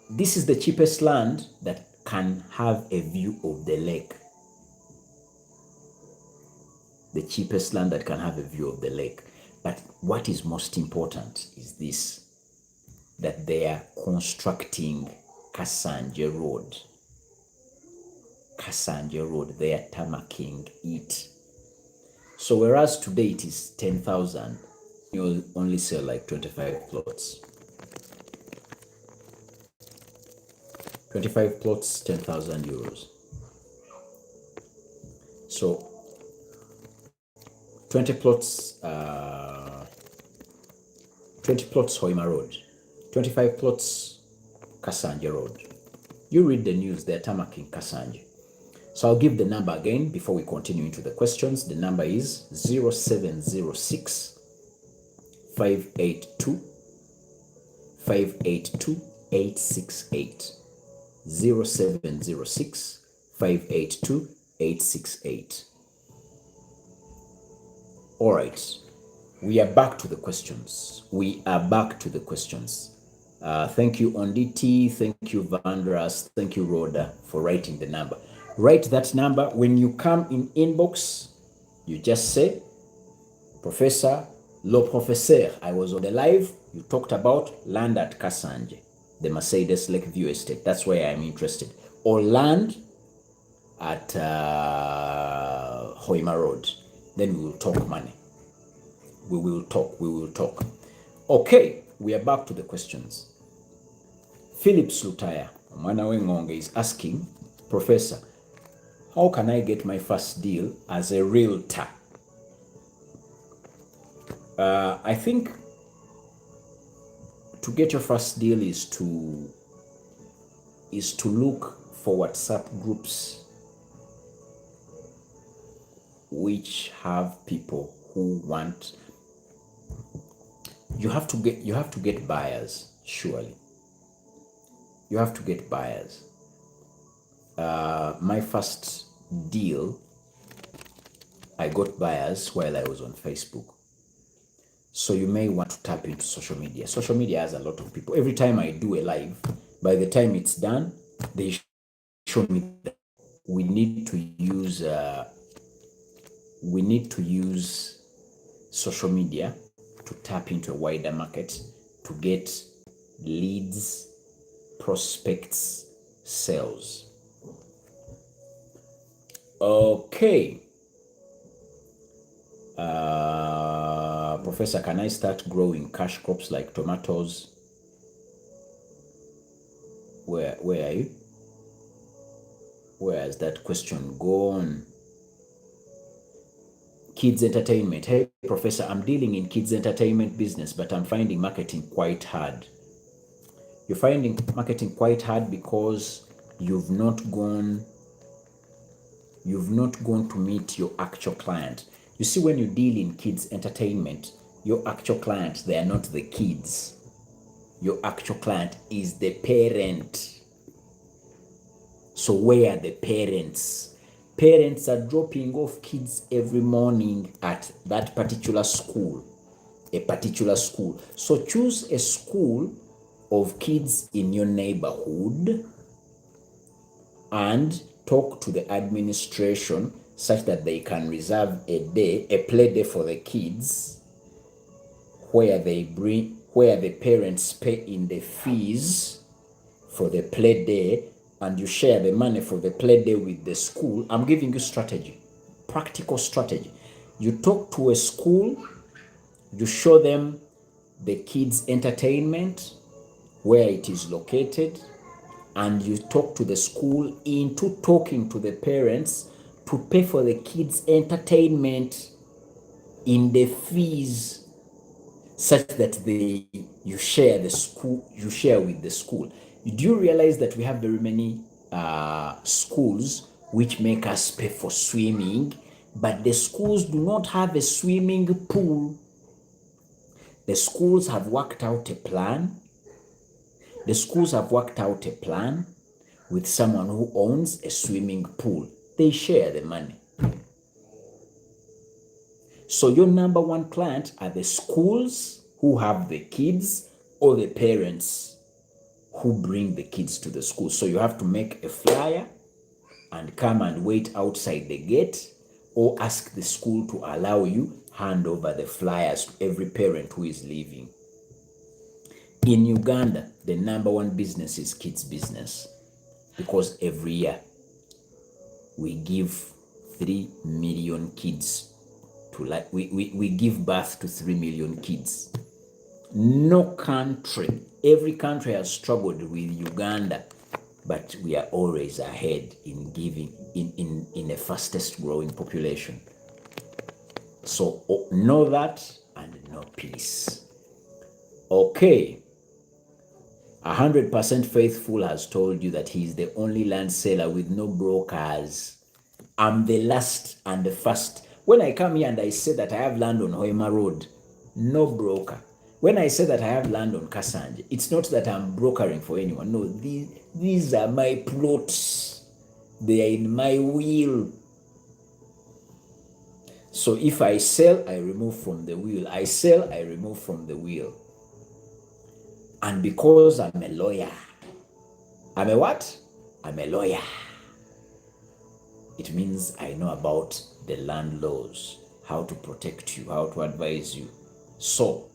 this is the cheapest land that can have a view of the lake. The cheapest land that can have a view of the lake. But what is most important is this, that they are constructing Kasanje Road. They are tarmacking it. So whereas today it is 10,000, you'll only sell like 25 plots. 25 plots, 10,000 euros. So 20 plots Hoima Road, 25 plots Kasanje Road. You read the news, they're tarmacking Kasanje. So I'll give the number again before we continue into the questions. The number is 0706 582 868. 0706 582 868. All right, we are back to the questions. Thank you, Onditi. Thank you, Vandras. Thank you, Rhoda, for writing the number. Write that number. When you come in inbox, you just say, Professor, Le Professeur, I was on the live. You talked about land at Kasanje, the Mercedes Lakeview Estate. That's where I'm interested. Or land at Hoima Road. Then we will talk money. We will talk. Okay, we are back to the questions. Philip Slutaya, Mwanawe Ngonge, is asking, Professor, how can I get my first deal as a realtor? I think to get your first deal is to look for WhatsApp groups which have people who want. You have to get buyers, surely. You have to get buyers. My first deal, I got buyers while I was on Facebook. So you may want to tap into social media. Social media has a lot of people. Every time I do a live, by the time it's done, they show me that we need to use social media to tap into a wider market, to get leads, prospects, sales. Okay. Professor, can I start growing cash crops like tomatoes? Where are you? Where has that question gone? Kids entertainment. Hey, Professor, I'm dealing in kids entertainment business, but I'm finding marketing quite hard. You're finding marketing quite hard because you've not gone to meet your actual client. You see, when you deal in kids entertainment, your actual client, they are not the kids. Your actual client is the parent. So where are the parents? Parents are dropping off kids every morning at that particular school, a particular school. So choose a school of kids in your neighborhood and talk to the administration such that they can reserve a play day for the kids, where the parents pay in the fees for the play day, and you share the money for the play day with the school. I'm giving you strategy, practical strategy. You talk to a school, you show them the kids' entertainment, where it is located, and you talk to the school into talking to the parents to pay for the kids' entertainment in the fees, such that you share with the school. Do you realize that we have very many schools which make us pay for swimming, but the schools do not have a swimming pool? The schools have worked out a plan. The schools have worked out a plan with someone who owns a swimming pool. They share the money. So your number one client are the schools who have the kids, or the parents who bring the kids to the school. So you have to make a flyer and come and wait outside the gate, or ask the school to allow you, hand over the flyers to every parent who is leaving. In Uganda, the number one business is kids business, because every year we give 3 million kids we give birth to 3 million kids. No country, every country has struggled with Uganda, but we are always ahead in giving in the fastest growing population. So know that and know peace. Okay. 100% Faithful has told you that he is the only land seller with no brokers. I'm the last and the first. When I come here and I say that I have land on Hoima Road, no broker. When I say that I have land on Kasanje, it's not that I'm brokering for anyone. No, these are my plots. They are in my will. So if I sell, I remove from the will. I sell, I remove from the will. And because I'm a lawyer, I'm a what? I'm a lawyer. It means I know about the land laws, how to protect you, how to advise you. So,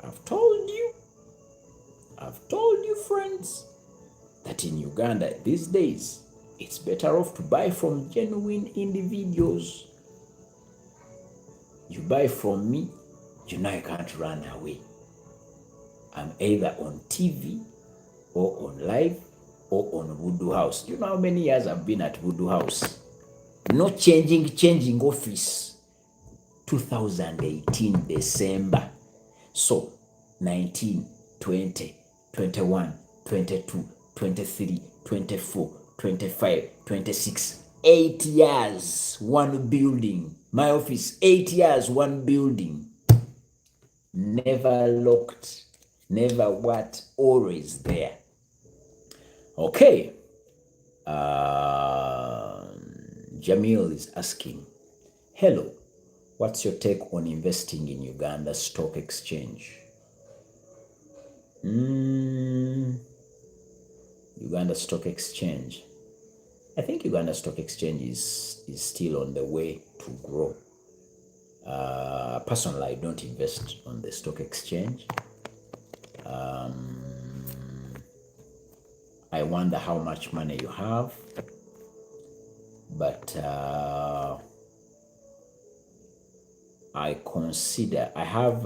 I've told you, friends, that in Uganda these days, It's better off to buy from genuine individuals. You buy from me, you know I can't run away. I'm either on TV or on live or on Voodoo House. You know how many years I've been at Voodoo House? No changing office. 2018 December. So 19, 20, 21, 22, 23, 24, 25, 26, 8 years, one building. My office, 8 years, one building. Never locked, never what, always there. Okay. Jamil is asking, hello, what's your take on investing in Uganda Stock Exchange? Uganda Stock Exchange. I think Uganda Stock Exchange is still on the way to grow. Personally, I don't invest on the stock exchange. I wonder how much money you have, but I consider, I have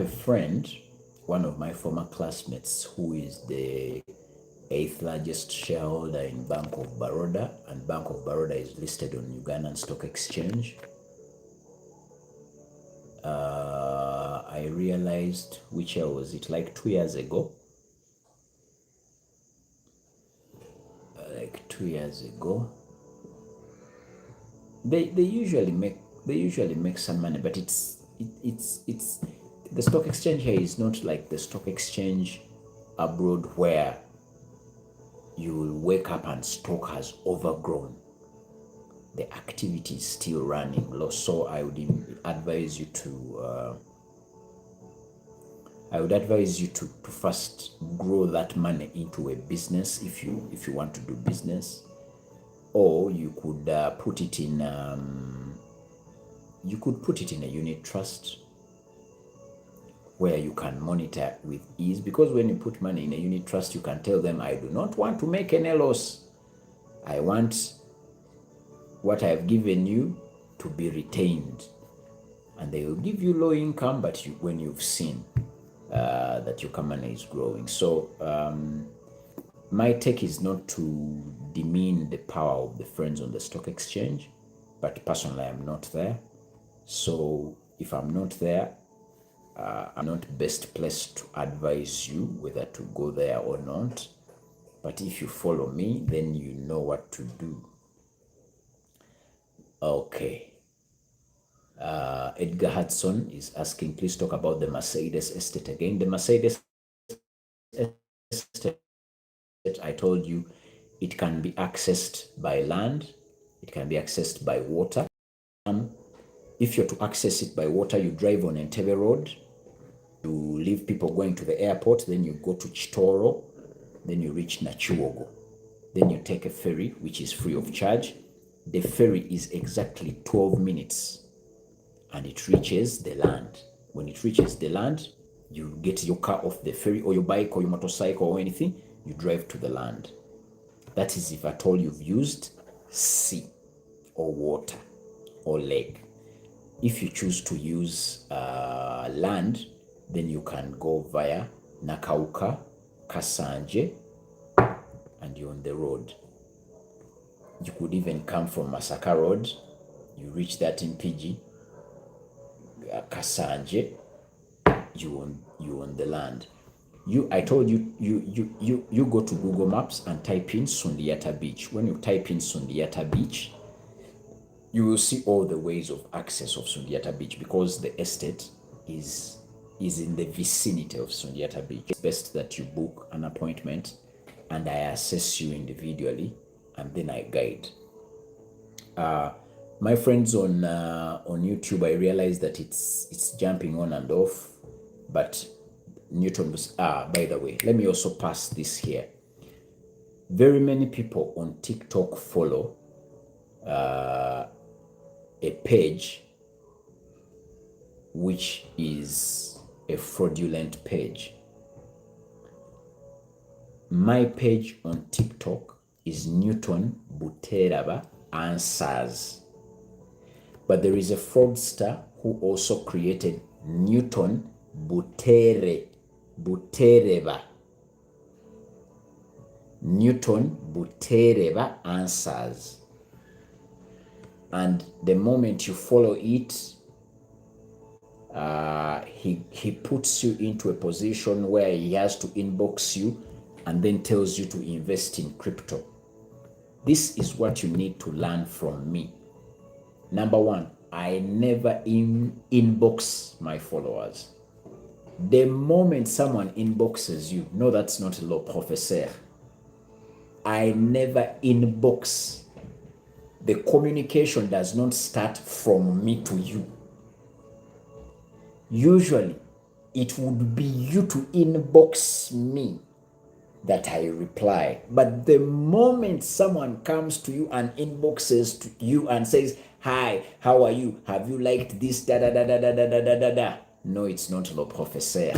a friend, one of my former classmates, who is the 8th largest shareholder in Bank of Baroda, and Bank of Baroda is listed on Ugandan Stock Exchange. I realized, which year was it? Like 2 years ago. Like 2 years ago. They usually make some money, but it's the stock exchange here is not like the stock exchange abroad where you will wake up and stock has overgrown. The activity is still running low, so I would advise you to first grow that money into a business if you want to do business, or you could put it in a unit trust where you can monitor with ease, because when you put money in a unit trust, you can tell them, I do not want to make any loss. I want what I have given you to be retained. And they will give you low income, but when you've seen that your company is growing. So my take is not to demean the power of the friends on the stock exchange, but personally I'm not there. So if I'm not there, I'm not best placed to advise you whether to go there or not. But if you follow me, then you know what to do. Okay. Edgar Hudson is asking, please talk about the Mercedes estate again. The Mercedes estate, I told you, it can be accessed by land, it can be accessed by water. If you're to access it by water, you drive on Entebbe Road, you leave people going to the airport, then you go to Chitoro, then you reach Nachiwogo. Then you take a ferry, which is free of charge. The ferry is exactly 12 minutes and it reaches the land. When it reaches the land, you get your car off the ferry, or your bike or your motorcycle or anything, you drive to the land. That is if at all you've used sea or water or lake. If you choose to use land, then you can go via Nakauka, Kasanje, and you're on the road. You could even come from Masaka Road, you reach that in PG, Kasanje, you on the land. I told you, you go to Google Maps and type in Sundiata Beach. When you type in Sundiata Beach, you will see all the ways of access of Sundiata Beach, because the estate is in the vicinity of Sundiata Beach. It's best that you book an appointment and I assess you individually and then I guide. My friends on YouTube, I realize that it's jumping on and off, but Newton was, by the way, let me also pass this here. Very many people on TikTok follow a page which is a fraudulent page. My page on TikTok is Newton Buteraba Answers. But there is a fraudster who also created Newton Butereba. Newton Butereba Answers. And the moment you follow it, he puts you into a position where he has to inbox you and then tells you to invest in crypto. This is what you need to learn from me. Number one, I never inbox my followers. The moment someone inboxes you, no, that's not le professeur. I never inbox. The communication does not start from me to you. Usually, it would be you to inbox me that I reply. But the moment someone comes to you and inboxes to you and says, "Hi, how are you? Have you liked this? Da da da da da da da da da." No, it's not le professeur.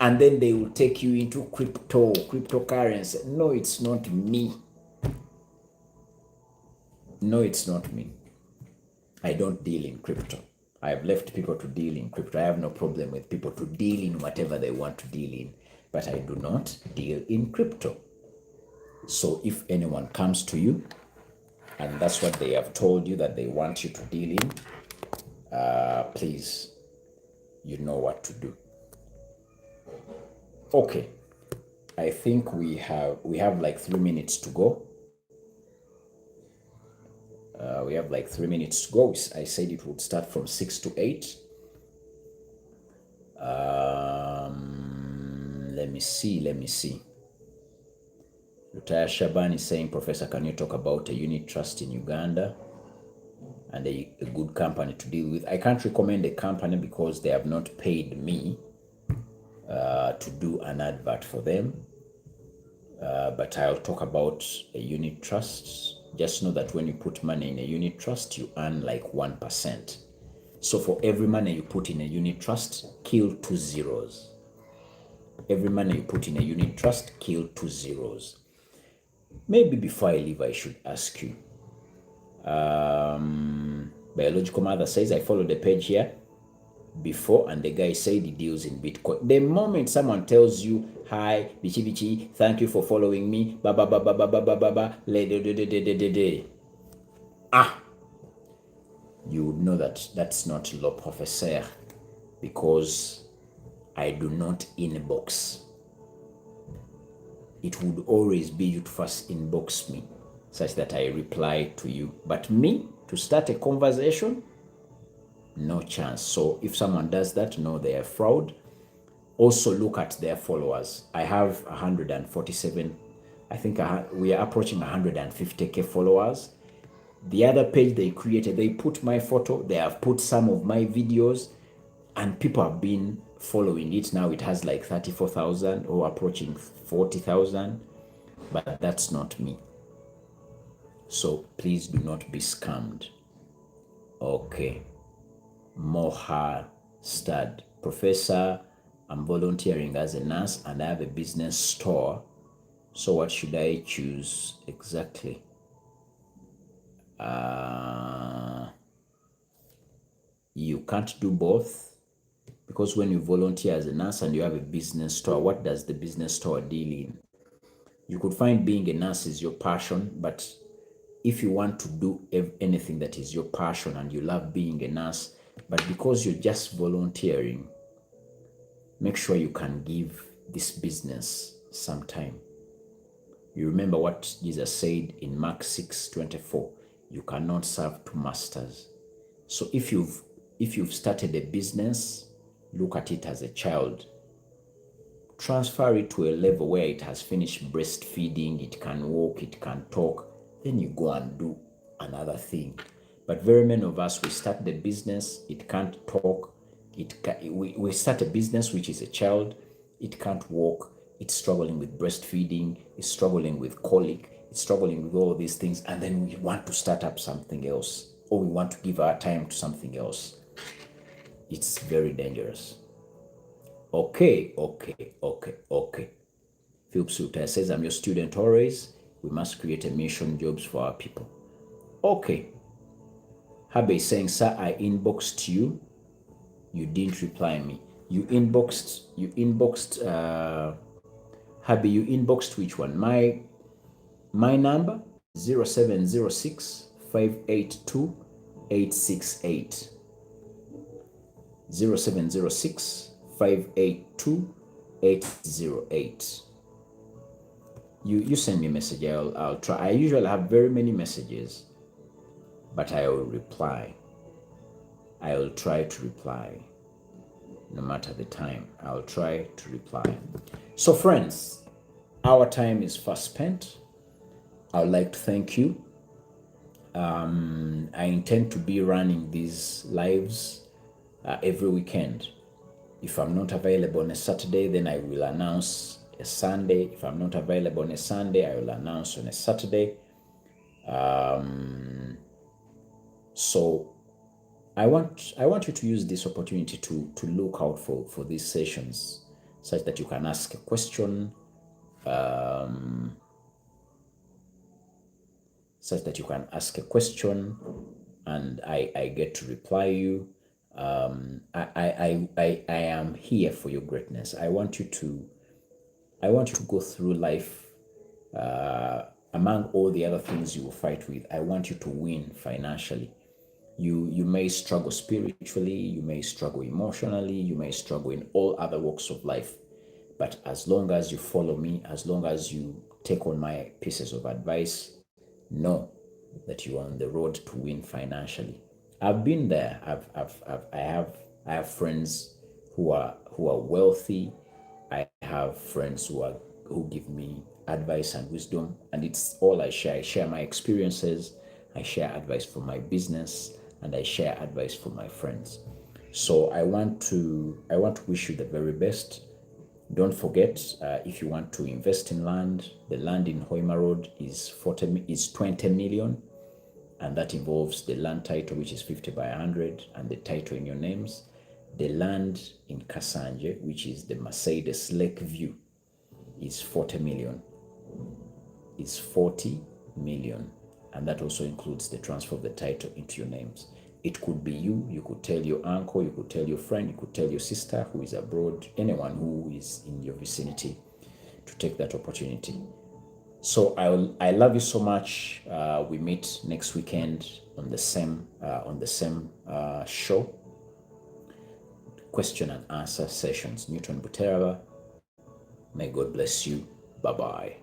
And then they will take you into cryptocurrency. No, it's not me. No, it's not me. I don't deal in crypto. I have left people to deal in crypto. I have no problem with people to deal in whatever they want to deal in, but I do not deal in crypto. So if anyone comes to you and that's what they have told you that they want you to deal in, please, you know what to do. Okay, I think we have like 3 minutes to go. We have like 3 minutes to go. I said it would start from 6 to 8. Let me see. Lutaya Shaban is saying, "Professor, can you talk about a unit trust in Uganda and a good company to deal with?" I can't recommend a company because they have not paid me to do an advert for them. But I'll talk about a unit trust. Just know that when you put money in a unit trust, you earn like 1%. So for every money you put in a unit trust, kill 2 zeros. Every money you put in a unit trust, kill 2 zeros. Maybe before I leave, I should ask you. Biological Mother says, "I followed the page here before and the guy said he deals in Bitcoin." The moment someone tells you, "Hi, Bichi, thank you for following me, you would know that that's not le professeur, because I do not inbox. It would always be you to first inbox me such that I reply to you. But me, to start a conversation, no chance. So if someone does that, no, they are fraud. Also look at their followers. I have 147. I think we are approaching 150K followers. The other page they created, they put my photo, they have put some of my videos, and people have been following it. Now it has like 34,000 or approaching 40,000, but that's not me. So please do not be scammed. Okay. Moha Stud. "Professor, I'm volunteering as a nurse and I have a business store. So what should I choose exactly?" You can't do both, because when you volunteer as a nurse and you have a business store, what does the business store deal in? You could find being a nurse is your passion, but if you want to do anything that is your passion and you love being a nurse, but because you're just volunteering, make sure you can give this business some time. You remember what Jesus said in Mark 6:24, "You cannot serve two masters." So if you've started a business, look at it as a child. Transfer it to a level where it has finished breastfeeding, it can walk, it can talk, then you go and do another thing. But very many of us, we start the business, it can't talk, we start a business which is a child, it can't walk, it's struggling with breastfeeding, it's struggling with colic, it's struggling with all these things, and then we want to start up something else, or we want to give our time to something else. It's very dangerous. Okay. Philip Suter says, I'm your student always. We must create a mission, jobs for our people. Okay. Habe is saying, sir, I inboxed you. You didn't reply me. You inboxed, Habe, you inboxed which one? My number, 0706 582 868. 0706 582 808. You send me a message. I'll try. I usually have very many messages, but I will reply. I will try to reply. No matter the time, I'll try to reply. So friends, our time is fast spent. I would like to thank you. I intend to be running these lives every weekend. If I'm not available on a Saturday, then I will announce a Sunday. If I'm not available on a Sunday, I will announce on a Saturday. So I want you to use this opportunity to look out for these sessions, such that you can ask a question, and I get to reply you. I am here for your greatness. I want you to go through life. Among all the other things you will fight with, I want you to win financially. You may struggle spiritually, you may struggle emotionally, you may struggle in all other walks of life. But as long as you follow me, as long as you take on my pieces of advice, know that you are on the road to win financially. I've been there. I have friends who are wealthy. I have friends who give me advice and wisdom, and it's all I share. I share my experiences. I share advice for my business, and I share advice for my friends. So I want to wish you the very best. Don't forget, if you want to invest in land, the land in Hoima Road is 20 million, and that involves the land title, which is 50 by 100, and the title in your names. The land in Kasanje, which is the Mercedes Lake View, is 40 million. It's 40 million, and that also includes the transfer of the title into your names. It could be you. You could tell your uncle, you could tell your friend, you could tell your sister who is abroad, anyone who is in your vicinity, to take that opportunity. So I love you so much. We meet next weekend on the same show. Question and answer sessions. Newton Buteraba. May God bless you. Bye-bye.